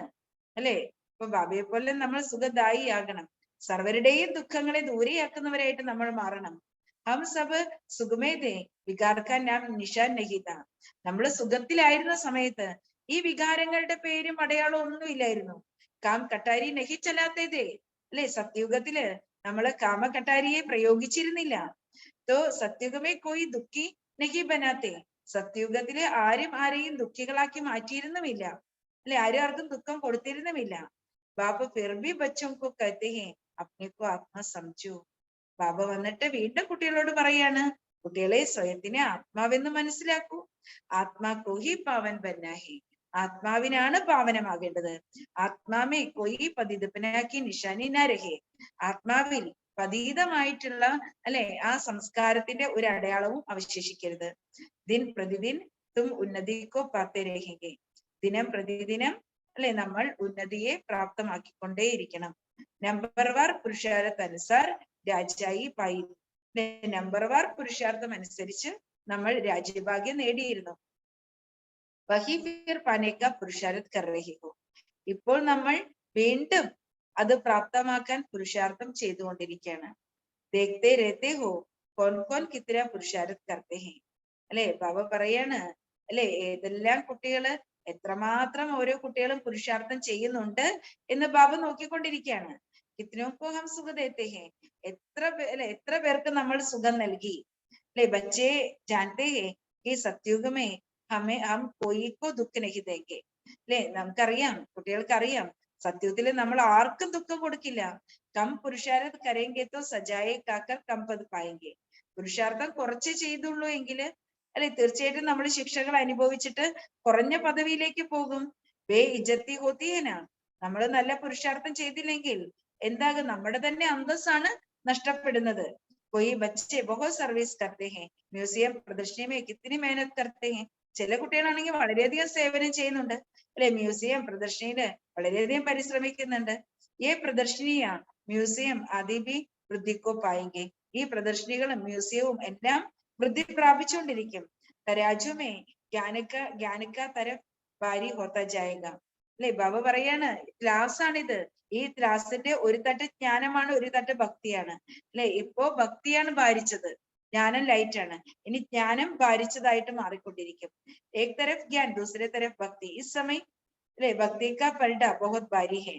അപ്പൊ ബാബയെ പോലെ നമ്മൾ സുഖദായി ആകണം. സർവരുടെയും ദുഃഖങ്ങളെ ദൂരെയാക്കുന്നവരായിട്ട് നമ്മൾ മാറണം. ഹം സബ് സുഖമേതേ വികാർക്കാൻ നാം നിശാൻ നഹിത. നമ്മൾ സുഖത്തിലായിരുന്ന സമയത്ത് ഈ വികാരങ്ങളുടെ പേരും അടയാളവും ഒന്നുമില്ലായിരുന്നു. കാം കട്ടാരി നഹി ചലാത്തേതേ. സത്യുഗത്തില് നമ്മള് കാമകട്ടാരിയെ പ്രയോഗിച്ചിരുന്നില്ല. തോ സത്യുഗമേ കോയി ദുഃഖി നഹി ബനാത്തെ. സത്യുഗത്തില് ആരും ആരെയും ദുഃഖികളാക്കി മാറ്റിയിരുന്നുമില്ല. ആരും ആർക്കും ദുഃഖം കൊടുത്തിരുന്നുമില്ല. ബാബ ഫിർബി ബച്ചോങ്കോ കഹത്തെ ഹെ അപ്നെക്കോ ആത്മ സംജോ. ബാബ വന്നിട്ട് വീണ്ടും കുട്ടികളോട് പറയാണ്, കുട്ടികളെ സ്വയത്തിനെ ആത്മാവെന്ന് മനസ്സിലാക്കൂ. ആത്മാ കോഹി പാവൻ ബന്നാഹി. ആത്മാവിനാണ് പാവനമാകേണ്ടത്. ആത്മാമേ കൊയ് പതിതപ്പനാക്കി നിശാനി നരഹേ. ആത്മാവിൽ പതീതമായിട്ടുള്ള ആ സംസ്കാരത്തിന്റെ ഒരു അടയാളവും അവശേഷിക്കരുത്. ദിൻ പ്രതിദിൻ തും ഉന്നതിക്കോ പാത്തെ രഹേങ്കെ. ദിനം പ്രതിദിനം നമ്മൾ ഉന്നതിയെ പ്രാപ്തമാക്കിക്കൊണ്ടേയിരിക്കണം. നമ്പർ വാർ പുരുഷാർത്ഥ അനുസാർ രാജായി പായി. നമ്പർ വാർ പുരുഷാർത്ഥം അനുസരിച്ച് നമ്മൾ രാജ്യഭാഗ്യം നേടിയിരുന്നു. വഹി ഫിർ പാനേക്ക പുരുഷാർത്ഥ കർ രഹി ഹോ. ഇപ്പോൾ നമ്മൾ വീണ്ടും അത് പ്രാപ്തമാക്കാൻ പുരുഷാർത്ഥം ചെയ്തുകൊണ്ടിരിക്കുകയാണ്. ദേഖ്തേ രഹത്തെ ഹോ കോൻ കോൻ കിത്ര പുരുഷാർത്ഥ കർത്തെ ഹെ. ബാബ പറയാണ് ഏതെല്ലാം കുട്ടികള് എത്രമാത്രം ഓരോ കുട്ടികളും പുരുഷാർത്ഥം ചെയ്യുന്നുണ്ട് എന്ന് ബാബ നോക്കിക്കൊണ്ടിരിക്കുകയാണ്. കിത്നോക്കോ ഹം സുഖ ദേത്തെ ഹെ. എത്ര പേർക്ക് നമ്മൾ സുഖം നൽകി. ബച്ചേ ജാനത്തെ ഹെ ഈ സത്യുഗമേ ഹം കോയിക്കോ ദുഃഖ നഹി ദേങ്കെ. നമുക്കറിയാം, കുട്ടികൾക്കറിയാം, സത്യത്തില് നമ്മൾ ആർക്കും ദുഃഖം കൊടുക്കില്ല. കം പുരുഷാരത് കരേങ്കെ തോ സജായെ കാക്കർ കം പത് പായെങ്കെ. പുരുഷാർത്ഥം കുറച്ച് ചെയ്തുള്ളൂ എങ്കില് അല്ലെ തീർച്ചയായിട്ടും നമ്മൾ ശിക്ഷകൾ അനുഭവിച്ചിട്ട് കുറഞ്ഞ പദവിയിലേക്ക് പോകും. വേ ഇജ്ജത്തി ഹോത്തിയേന. നമ്മൾ നല്ല പുരുഷാർത്ഥം ചെയ്തില്ലെങ്കിൽ എന്താകും? നമ്മുടെ തന്നെ അന്തസ്സാണ് നഷ്ടപ്പെടുന്നത്. कोई बच्चे बहुत सर्विस करते हैं, മ്യൂസിയം പ്രദർശനി में कितनी मेहनत करते हैं. ചില കുട്ടികളാണെങ്കിൽ വളരെയധികം സേവനം ചെയ്യുന്നുണ്ട് അല്ലെ, മ്യൂസിയം പ്രദർശനിയില് വളരെയധികം പരിശ്രമിക്കുന്നുണ്ട്. ഈ പ്രദർശനിയാ മ്യൂസിയം ആദി ഭി വൃദ്ധി കോ പായെങ്കെ. ഈ പ്രദർശനികളും മ്യൂസിയവും എല്ലാം വൃദ്ധി പ്രാപിച്ചുകൊണ്ടിരിക്കും. തരാജുമേ ജ്ഞാനിക്ക തരഫ് ഭാരി ഹോത്ത ജായേഗ. അല്ലെ, ബാബ പറയാണ് ക്ലാസ് ആണിത്. ഈ ത്രാസിന്റെ ഒരു തട്ട് ജ്ഞാനമാണ്, ഒരു തട്ട് ഭക്തിയാണ്. അല്ലെ, ഇപ്പോ ഭക്തിയാണ് ഭാരിച്ചത്, ജ്ഞാനം ലൈറ്റ് ആണ്. ഇനി ജ്ഞാനം ഭാരിച്ചതായിട്ട് മാറിക്കൊണ്ടിരിക്കും. ഏക് തരഫ് ജ്ഞാൻ ദൂസരെ തരഫ് ഭക്തി. ഈ സമയം അല്ലെ ഭക്തി കാ പൽഡ ബഹുത് ഭാരി ഹെ.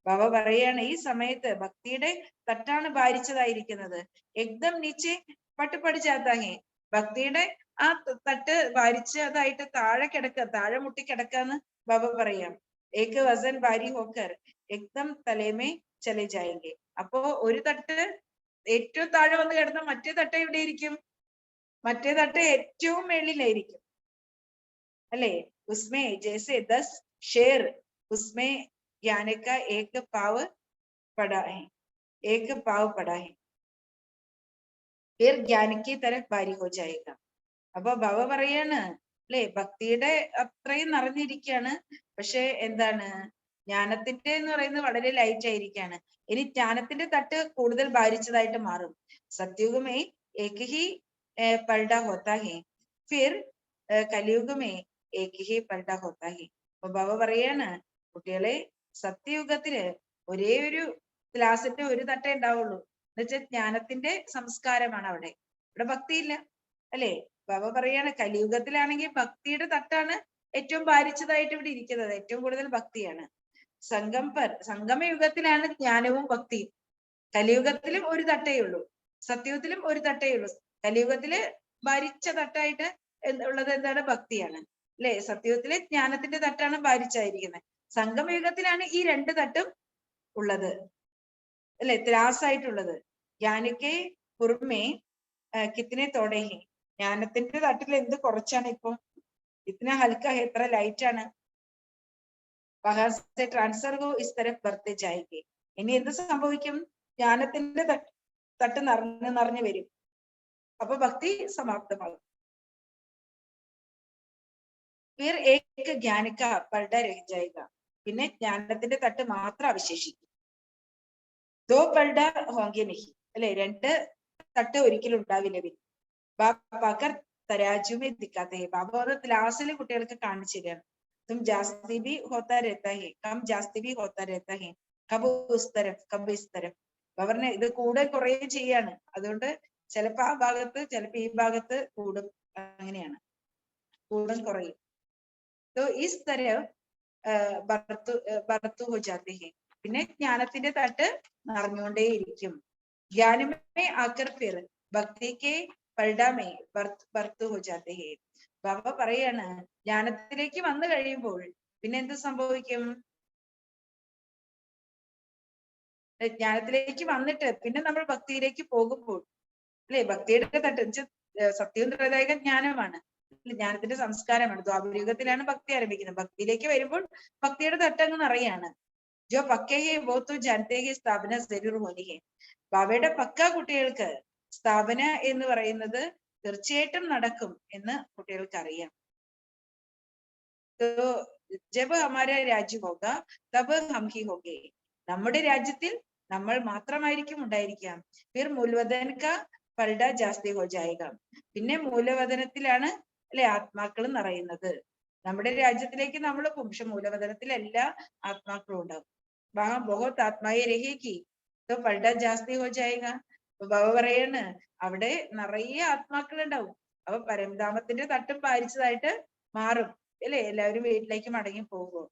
ബാബ പറയാണ് ഈ സമയത്ത് ഭക്തിയുടെ തട്ടാണ് ഭാരിച്ചതായിരിക്കുന്നത്. എക്ദം നീച്ചെ പട്ട് പടി ജാതാ ഹെ. ഭക്തിയുടെ ആ തട്ട് ഭാരിച്ചതായിട്ട് താഴെ മുട്ടി കിടക്കാന്ന് ബാബ പറയാം. ഏക് വസൻ ഭാരി ഹോക്കർ എക്ദം തലേമേ ചലെ ജായെങ്കെ. അപ്പോ ഒരു തട്ട് ഏറ്റവും താഴെ വന്ന് കിടന്ന മറ്റേ തട്ട് എവിടെ ഇരിക്കും? മറ്റേ തട്ട് ഏറ്റവും മേളിലായിരിക്കും അല്ലെ. ഉസ്മേ ജैसे 10 शेर उसमें ज्ञान का एक पाव पड़ा है, एक पाव पड़ा है, फिर ज्ञान की तरफ भारी हो जाएगा. അപ്പൊ ബാബ പറയാണ് അല്ലെ ഭക്തിയുടെ അത്രയും നിറഞ്ഞിരിക്കുകയാണ്. പക്ഷെ എന്താണ്, ജ്ഞാനത്തിന്റെ എന്ന് പറയുന്നത് വളരെ ലൈറ്റ് ആയിരിക്കാണ്. ഇനി ജ്ഞാനത്തിന്റെ തട്ട് കൂടുതൽ ഭാരിച്ചതായിട്ട് മാറും. സത്യുഗമേ ഏക് ഹി പൽഡ ഹോത്താ ഹെ, ഫിർ കലിയുഗമേ ഏക് ഹി പൽഡ ഹോത്താ ഹെ. അപ്പൊ ബാബ പറയാണ് കുട്ടികളെ, സത്യയുഗത്തില് ഒരേ ഒരു ഗ്ലാസിന്റെ ഒരു തട്ടേ ഉണ്ടാവുള്ളൂ. എന്നുവെച്ചാൽ ജ്ഞാനത്തിന്റെ സംസ്കാരമാണ് അവിടെ. ഇവിടെ ഭക്തിയില്ല അല്ലെ. ബാബ പറയാണ് കലിയുഗത്തിലാണെങ്കിൽ ഭക്തിയുടെ തട്ടാണ് ഏറ്റവും ഭാരിച്ചതായിട്ട് ഇവിടെ ഇരിക്കുന്നത്, ഏറ്റവും കൂടുതൽ ഭക്തിയാണ്. സംഗമയുഗത്തിലാണ് ജ്ഞാനവും ഭക്തിയും. കലിയുഗത്തിലും ഒരു തട്ടേ ഉള്ളൂ, സത്യയുഗത്തിലും ഒരു തട്ടേ ഉള്ളൂ. കലിയുഗത്തില് ഭാരിച്ച തട്ടായിട്ട് ഉള്ളത് എന്താണ്? ഭക്തിയാണ് അല്ലെ. സത്യയുഗത്തിലെ ജ്ഞാനത്തിന്റെ തട്ടാണ് ഭാരിച്ചായിരിക്കുന്നത്. സംഗമയുഗത്തിലാണ് ഈ രണ്ട് തട്ടും ഉള്ളത് അല്ലെ, ത്രാസായിട്ടുള്ളത്. ജ്ഞാനിക്കെ കുർമേ കിത്തിനെ തോടെ ഹെ. ജ്ഞാനത്തിന്റെ തട്ടിൽ എന്ത് കുറച്ചാണ് ഇപ്പൊ? ഇത്തിന ഹൽക്ക ഹെ, എത്ര ലൈറ്റ് ആണ്. ട്രാൻസ്ഫർ ഹോ ഇസ് തരഫ് ബർത്തെ ജായേഗെ. ഇനി എന്ത് സംഭവിക്കും? ജ്ഞാനത്തിന്റെ തട്ട് നിറഞ്ഞു വരും. അപ്പൊ ഭക്തി സമാപ്തമാകും. ഫിർ ഏക് ജ്ഞാൻ കാ പൽഡ രഹ് ജായേഗ. പിന്നെ ജ്ഞാനത്തിന്റെ തട്ട് മാത്രം അവശേഷിക്കും. ദോ പൽഡ ഹോങ്കെ നഹി അല്ലെ, രണ്ട് തട്ട് ഒരിക്കലും ഉണ്ടാവില്ല. ബാബാക്കർ തരാജുമേ ദിക്കാത്തെ ഹെ. ബാബ അത് ക്ലാസ്സിൽ കുട്ടികൾക്ക് കാണിച്ചു തരാണ്. തും ജാസ്തി ഭി ഹോത്താ രഹതാ ഹെ, come ജാസ്തി Bhi ഹോത്താ രഹതാ he, cub uz തരഫ് cub is തരഫ്. അവരുടെ ഇത് കൂടെ കുറേ ചെയ്യാണ്. അതുകൊണ്ട് ചിലപ്പോ ആ ഭാഗത്ത് ചിലപ്പോ ഈ ഭാഗത്ത് കൂടും, അങ്ങനെയാണ്, കൂടും കുറയും. ഇസ് തരഫ് ബർത്ത് ഹോ ജാത്തെ ഹെ. പിന്നെ ജ്ഞാനത്തിന്റെ തട്ട് നിറഞ്ഞുകൊണ്ടേയിരിക്കും. ജ്ഞാനമേ ആക്കർ ഫിർ ഭക്തിക്ക് പൽഡാമേ ബർത്ത് ഹോ ജാത്തെ ഹെ. ബാബ പറയാണ് ജ്ഞാനത്തിലേക്ക് വന്നു കഴിയുമ്പോൾ പിന്നെ എന്ത് സംഭവിക്കും? ജ്ഞാനത്തിലേക്ക് വന്നിട്ട് പിന്നെ നമ്മൾ ഭക്തിയിലേക്ക് പോകുമ്പോൾ അല്ലെ, ഭക്തിയുടെ തട്ട് സത്യവും ത്രേതായിക ജ്ഞാനമാണ്, ജ്ഞാനത്തിന്റെ സംസ്കാരമാണ്. ദ്വാപരയുഗത്തിലാണ് ഭക്തി ആരംഭിക്കുന്നത്. ഭക്തിയിലേക്ക് വരുമ്പോൾ ഭക്തിയുടെ തട്ടങ്ങ് നിറയാണ്. ജോ പക്കേ ഹെ വോ തോ ജാനത്തെ ഹെ സ്ഥാപന ജരൂർ ഹോനി ഹെ. ബാബയുടെ പക്ക കുട്ടികൾക്ക് സ്ഥാപന എന്ന് പറയുന്നത് തീർച്ചയായിട്ടും നടക്കും എന്ന് കുട്ടികൾക്ക് അറിയാം. ജബ് ഹമാര രാജ്യം ഹോഗ തബ് ഹം ഹി ഹോഗെ. നമ്മുടെ രാജ്യത്തിൽ നമ്മൾ മാത്രമായിരിക്കും ഉണ്ടായിരിക്കാം. ഫിർ മൂലവദൻ കാ പൽഡ ജാസ്തി ഹോ ജായേഗ. പിന്നെ മൂലവദനത്തിലാണ് അല്ലെ ആത്മാക്കൾ നിറയുന്നത്. നമ്മുടെ രാജ്യത്തിലേക്ക് നമ്മൾ പോകും, പക്ഷെ മൂലവദനത്തിൽ എല്ലാ ആത്മാക്കളും ഉണ്ടാവും. വഹാ ബഹുത് ആത്മായെ രഹേഗി തോ പൽഡ ജാസ്തി ഹോ ജായേഗ. ബാബ പറയാണ് അവിടെ നിറയെ ആത്മാക്കൾ ഉണ്ടാവും. അപ്പൊ പരംധാമത്തിന്റെ തട്ടും പാലിച്ചതായിട്ട് മാറും അല്ലെ, എല്ലാവരും വീട്ടിലേക്ക് മടങ്ങി പോകുമോ.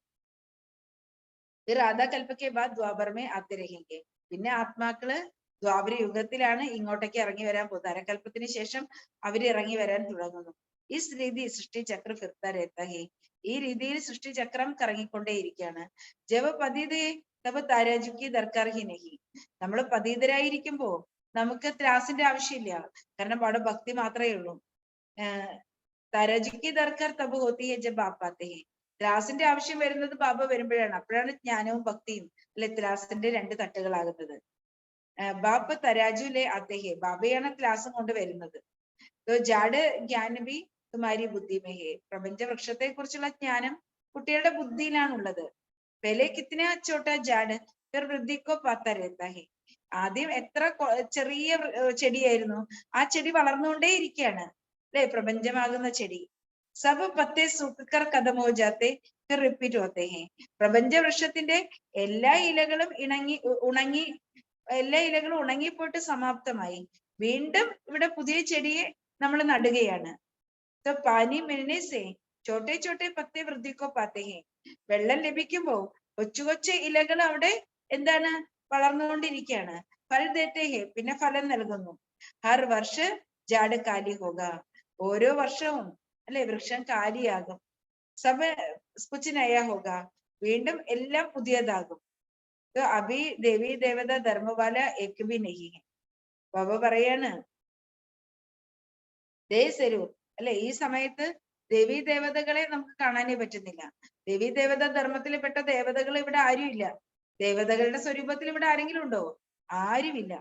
രാധാകൽപ്പക്കെ ബാദ് ദ്വാപരമേ ആത്തെ രഹേംഗെ. പിന്നെ ആത്മാക്കള് ദ്വാപര യുഗത്തിലാണ് ഇങ്ങോട്ടേക്ക് ഇറങ്ങി വരാൻ പോകുന്നത്. അരക്കൽപ്പത്തിന് ശേഷം അവര് ഇറങ്ങി വരാൻ തുടങ്ങുന്നു. ഈ രീതി സൃഷ്ടി ചക്ര ഫിർത്ത രഹത്താ ഹെ. ഈ രീതിയിൽ സൃഷ്ടി ചക്രം കറങ്ങിക്കൊണ്ടേയിരിക്കുകയാണ്. ജവ പതിതേ തബ് താരാജുക്കി ദർക്കാർ ഹി നഹി. നമ്മൾ പതീതരായിരിക്കുമ്പോ നമുക്ക് ത്രാസിന്റെ ആവശ്യമില്ല, കാരണം അവിടെ ഭക്തി മാത്രമേ ഉള്ളൂ. തരജിക്ക് ദർക്കർ തബ് ഹോത്തി ഹെ ജബ് ആപ്പാത്തെ ഹെ. ത്രാസിന്റെ ആവശ്യം വരുന്നത് ബാബ വരുമ്പോഴാണ്. അപ്പോഴാണ് ജ്ഞാനവും ഭക്തിയും അല്ലെ ത്രാസിന്റെ രണ്ട് തട്ടുകളാകുന്നത്. ബാബ് തരാജുലെ ആത്തേഹെ, ബാബയാണ് ത്രാസും കൊണ്ട് വരുന്നത്. ജാഡ് ജ്ഞാനബി തുമാരി ബുദ്ധി മെഹേ, പ്രപഞ്ച വൃക്ഷത്തെ കുറിച്ചുള്ള ജ്ഞാനം കുട്ടികളുടെ ബുദ്ധിയിലാണുള്ളത്. പെലെ കിത്തിനെ ചോട്ട ജാഡ് ഫിർ വൃദ്ധിക്കോ പാത്ത രഹത്താ ഹെ. ആദ്യം എത്ര ചെറിയ ചെടിയായിരുന്നു, ആ ചെടി വളർന്നുകൊണ്ടേ ഇരിക്കുകയാണ് അല്ലെ, പ്രപഞ്ചമാകുന്ന ചെടി. സബ് പത്തേ സൂക്കർ കഥമോ ജാത്തെ ഫിർ റിപ്പീറ്റ് ഹോത്തെ ഹെ. പ്രപഞ്ച വൃക്ഷത്തിന്റെ എല്ലാ ഇലകളും എല്ലാ ഇലകളും ഉണങ്ങിപ്പോയിട്ട് സമാപ്തമായി. വീണ്ടും ഇവിടെ പുതിയ ചെടിയെ നമ്മൾ നടുകയാണ്. പാനി മിൽനെ സേ ചോട്ടെ ചോട്ടെ പത്തേ വൃദ്ധിക്കോ പാത്തേ ഹെ. വെള്ളം ലഭിക്കുമ്പോ കൊച്ചു കൊച്ചു ഇലകൾ അവിടെ എന്താണ്, വളർന്നുകൊണ്ടിരിക്കുകയാണ്. ഫൽ ദേത്തെ ഹെ, പിന്നെ ഫലം നൽകുന്നു. ഹർ വർഷ ജാട് കാലി ഹോക, ഓരോ വർഷവും അല്ലെ വൃക്ഷം കാലിയാകും. സബ കുച്ച് നയ ഹോക, വീണ്ടും എല്ലാം പുതിയതാകും. അഭി ദേവി ദേവത ധർമ്മവാല ഏക് ഭി നഹി ഹെ. ബാബ പറയാണ് ദേ സരു അല്ലെ, ഈ സമയത്ത് ദേവീ ദേവതകളെ നമുക്ക് കാണാനേ പറ്റുന്നില്ല. ദേവീ ദേവത ധർമ്മത്തിൽ പെട്ട ദേവതകൾ ഇവിടെ ആരുമില്ല. ദേവതകളുടെ സ്വരൂപത്തിൽ ഇവിടെ ആരെങ്കിലും ഉണ്ടോ? ആരുമില്ല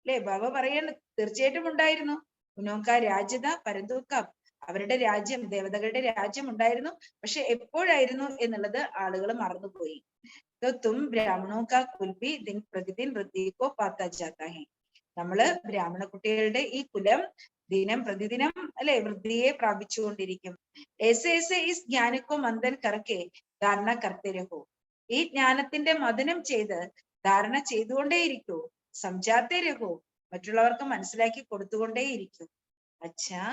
അല്ലെ. ബാബ പറയാണ് തീർച്ചയായിട്ടും ഉണ്ടായിരുന്നു. ഉനോക്ക രാജ്യത പരന്തൂക്കം, അവരുടെ രാജ്യം, ദേവതകളുടെ രാജ്യം ഉണ്ടായിരുന്നു. പക്ഷെ എപ്പോഴായിരുന്നു എന്നുള്ളത് ആളുകൾ മറന്നുപോയി. തും ബ്രാഹ്മണോ കാ കുൽബി ദിൻ പ്രതിദിൻ വൃദ്ധിക്കോ പാത്താ ജാത്താ ഹെ. നമ്മള് ബ്രാഹ്മണ കുട്ടികളുടെ ഈ കുലം ദിനം പ്രതിദിനം അല്ലെ വൃദ്ധിയെ പ്രാപിച്ചുകൊണ്ടിരിക്കും. ऐसे इस ज्ञान को मंथन करके ധാരണ करते रहो. ഈ ജ്ഞാനത്തിന്റെ മഥനം ചെയ്ത് ധാരണ ചെയ്തുകൊണ്ടേയിരിക്കൂ. സംജാത്തെ രഹോ, മറ്റുള്ളവർക്ക് മനസ്സിലാക്കി കൊടുത്തുകൊണ്ടേയിരിക്കും. അച്ഛാ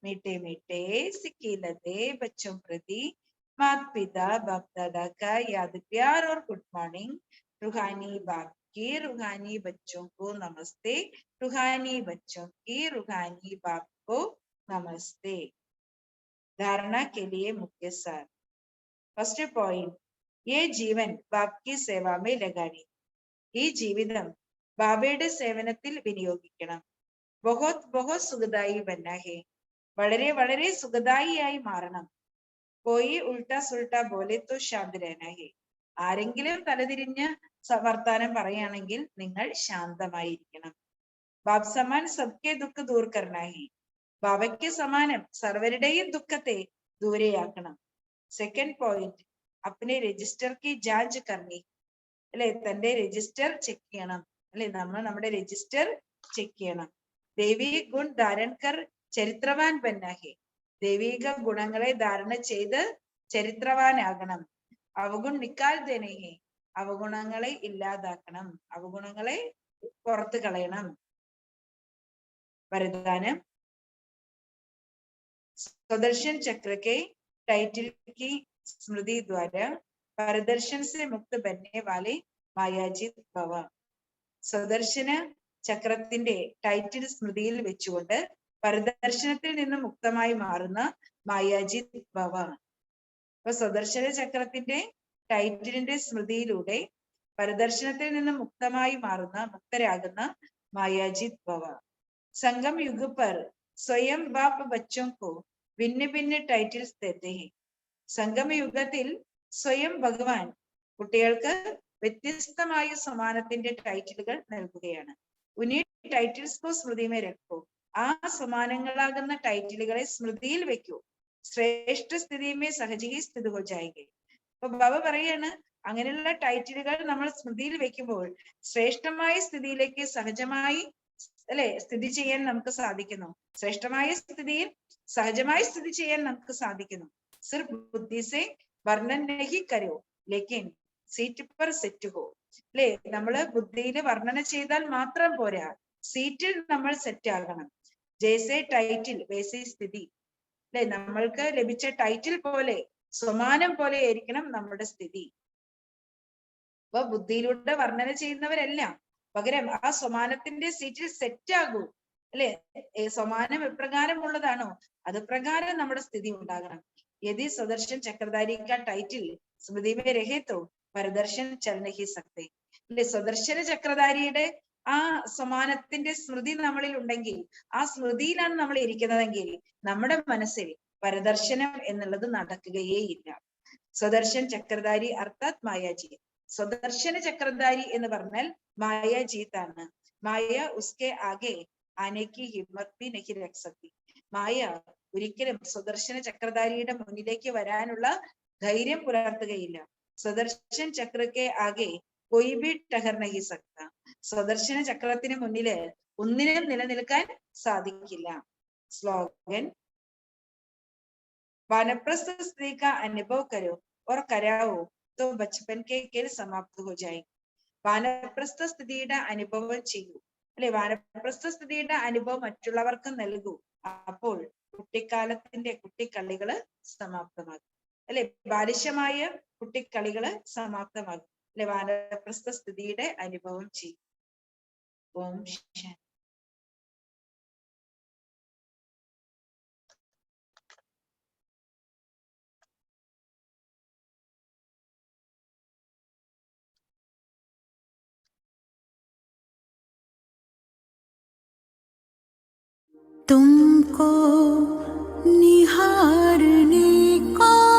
मीठे मीठे सिकीलते बच्चों प्रति माता पिता बाप दादा का याद प्यार और गुड मॉर्निंग. रूहानी बाप की रूहानी बच्चों को नमस्ते. रूहानी बच्चों की रूहानी बाप को नमस्ते. धारणा के लिए मुख्य सार. फर्स्ट पॉइंट, ये जीवन बाप की सेवा में लगानी. ഈ ജീവിതം ബാബയുടെ സേവനത്തിൽ വിനിയോഗിക്കണം. बहुत बहुत സുഖദായി ബന്ന ഹെ, വളരെ വളരെ സുഖദായിയായി മാറണം. കോയി ഉൾട്ടാ സുൾട്ടാ ബോലെ തോ ശാന്ത് രഹന ഹെ. ആരെങ്കിലും തലതിരിഞ്ഞ് വർത്താനം പറയുകയാണെങ്കിൽ നിങ്ങൾ ശാന്തമായിരിക്കണം. ബാബ് സമാൻ സബ്കെ ദുഃഖ ദൂർ കർണ ഹെ. ബാബയ്ക്ക് സമാനം സർവരുടെയും ദുഃഖത്തെ ദൂരെയാക്കണം. സെക്കൻഡ് പോയിന്റ്, അപ്പനെ രജിസ്റ്റർ കി ജാഞ്ച് കർണി അല്ലെ, തന്റെ രജിസ്റ്റർ ചെക്ക് ചെയ്യണം അല്ലെ, നമ്മൾ നമ്മുടെ രജിസ്റ്റർ ചെക്ക് ചെയ്യണം. ദേവി ഗുൺ ധാരൺ കർ ചരിത്രവാൻ ബന്ന ഹെ. ദൈവിക ഗുണങ്ങളെ ധാരണ ചെയ്ത് ചരിത്രവാനാകണം. അവഗുൺ നിക്കാൽ ദേനെ ഹെ, അവഗുണങ്ങളെ ഇല്ലാതാക്കണം, അവഗുണങ്ങളെ പുറത്തു കളയണം. വരദാനം, स्वदर्शन चक्र के टाइटल की स्मृति द्वारा परदर्शन से मुक्त बनने वाले മായാജിത് ഭവ. സ്വദർശന ചക്രത്തിന്റെ ടൈറ്റിൽ സ്മൃതിയിൽ വെച്ചുകൊണ്ട് പരദർശനത്തിൽ നിന്ന് മുക്തമായി മാറുന്ന മായാജിത് ഭവ. അപ്പൊ സ്വദർശന ചക്രത്തിന്റെ ടൈറ്റിലിന്റെ സ്മൃതിയിലൂടെ പരദർശനത്തിൽ നിന്ന് മുക്തമായി മാറുന്ന, മുക്തരാകുന്ന മായാജിത് ഭവ. സംഗം യുഗ പർ സ്വയം ബാപ് ബച്ചോं को ഭിന്ന ഭിന്ന ടൈറ്റിൽസ് देते हैं. സംഗമയുഗത്തിൽ സ്വയം ഭഗവാൻ കുട്ടികൾക്ക് വ്യത്യസ്തമായ സമാനത്തിന്റെ ടൈറ്റിലുകൾ നൽകുകയാണ്. ഉനി ടൈറ്റിൽസ് കോ സ്മൃതി മേ രഖോ, ആ സമാനങ്ങളാകുന്ന ടൈറ്റിലുകളെ സ്മൃതിയിൽ വെക്കൂ. ശ്രേഷ്ഠ സ്ഥിതി മേ സഹജീ സ്ഥിതി ഹോ ജായേംഗെ. അപ്പൊ ബാബ പറയാണ്, അങ്ങനെയുള്ള ടൈറ്റിലുകൾ നമ്മൾ സ്മൃതിയിൽ വെക്കുമ്പോൾ ശ്രേഷ്ഠമായ സ്ഥിതിയിലേക്ക് സഹജമായി അല്ലെ സ്ഥിതി ചെയ്യാൻ നമുക്ക് സാധിക്കുന്നു. ശ്രേഷ്ഠമായ സ്ഥിതിയിൽ സഹജമായി സ്ഥിതി ചെയ്യാൻ നമുക്ക് സാധിക്കുന്നു. സിർഫ് ബുദ്ധി സെ വർണ്ണൻ നഹി കരോ ലേക്കിൻ സീറ്റ് പർ സെറ്റ് ഹോ. അല്ലെ, നമ്മള് ബുദ്ധിയിൽ വർണ്ണന ചെയ്താൽ മാത്രം പോരാ, സീറ്റിൽ നമ്മൾ സെറ്റ് ആകണം. ജേസെ ടൈറ്റിൽ വേസെ സ്ഥിതി. അല്ലെ, നമ്മൾക്ക് ലഭിച്ച ടൈറ്റിൽ പോലെ സമാനം പോലെ ആയിരിക്കണം നമ്മുടെ സ്ഥിതി. അപ്പൊ ബുദ്ധിയിലൂടെ വർണ്ണന ചെയ്യുന്നവരെല്ലാം പകരം ആ സമാനത്തിന്റെ സീറ്റിൽ സെറ്റ് ആകൂ അല്ലെ. സമാനം എപ്രകാരമുള്ളതാണോ അത് പ്രകാരം നമ്മുടെ സ്ഥിതി ഉണ്ടാകണം. യദി സ്വദർശൻ ചക്രധാരി കാ ടൈറ്റിൽ സ്മൃതി മേ രഹേ തോ പരദർശൻ ചൽ നഹി സക്തേ. അല്ലെ, സ്വദർശന ചക്രധാരിയുടെ ആ സമാനത്തിന്റെ സ്മൃതി നമ്മളിൽ ഉണ്ടെങ്കിൽ, ആ സ്മൃതിയിലാണ് നമ്മൾ ഇരിക്കുന്നതെങ്കിൽ നമ്മുടെ മനസ്സിൽ പരദർശനം എന്നുള്ളത് നടക്കുകയേയില്ല. സ്വദർശൻ ചക്രധാരി അർത്ഥാത് മായാജി. സ്വദർശന ചക്രധാരി എന്ന് പറഞ്ഞാൽ മായാജീത്താണ്. മായ ഉസ്കെ ആകെ ആനയ്ക്ക് ഹിമ്മത് ഭി നഹി രഖ് സക്തി. മായ ഒരിക്കലും സ്വദർശന ചക്രധാരിയുടെ മുന്നിലേക്ക് വരാനുള്ള ധൈര്യം പുലർത്തുകയില്ല. സ്വദർശൻ ചക്രക്കെ ആകെ കൊയ് ഭി ടഹർ നഹി സക്ത. സ്വദർശന ചക്രത്തിന് മുന്നില് ഒന്നിനും നിലനിൽക്കാൻ സാധിക്കില്ല. സ്ലോഗൻ वानप्रस्थ स्त्री का अनुभव करो और कराओ तो बचपन के खेल समाप्त हो जाए. വാനപ്രസ്ഥ സ്ഥിതിയുടെ അനുഭവം ചെയ്യൂ, അല്ലെ? വാനപ്രസ്ഥ സ്ഥിതിയുടെ അനുഭവം മറ്റുള്ളവർക്ക് നൽകൂ, അപ്പോൾ കുട്ടിക്കാലത്തിന്റെ കുട്ടിക്കളികള് സമാപ്തമാകും, അല്ലെ? ബാലിശമായ കുട്ടിക്കളികള് സമാപ്തമാകും, അല്ലെ? വാനപ്രസ്ഥ സ്ഥിതിയുടെ അനുഭവം ചെയ്യൂ. ഓം ശാന്തി. तुमको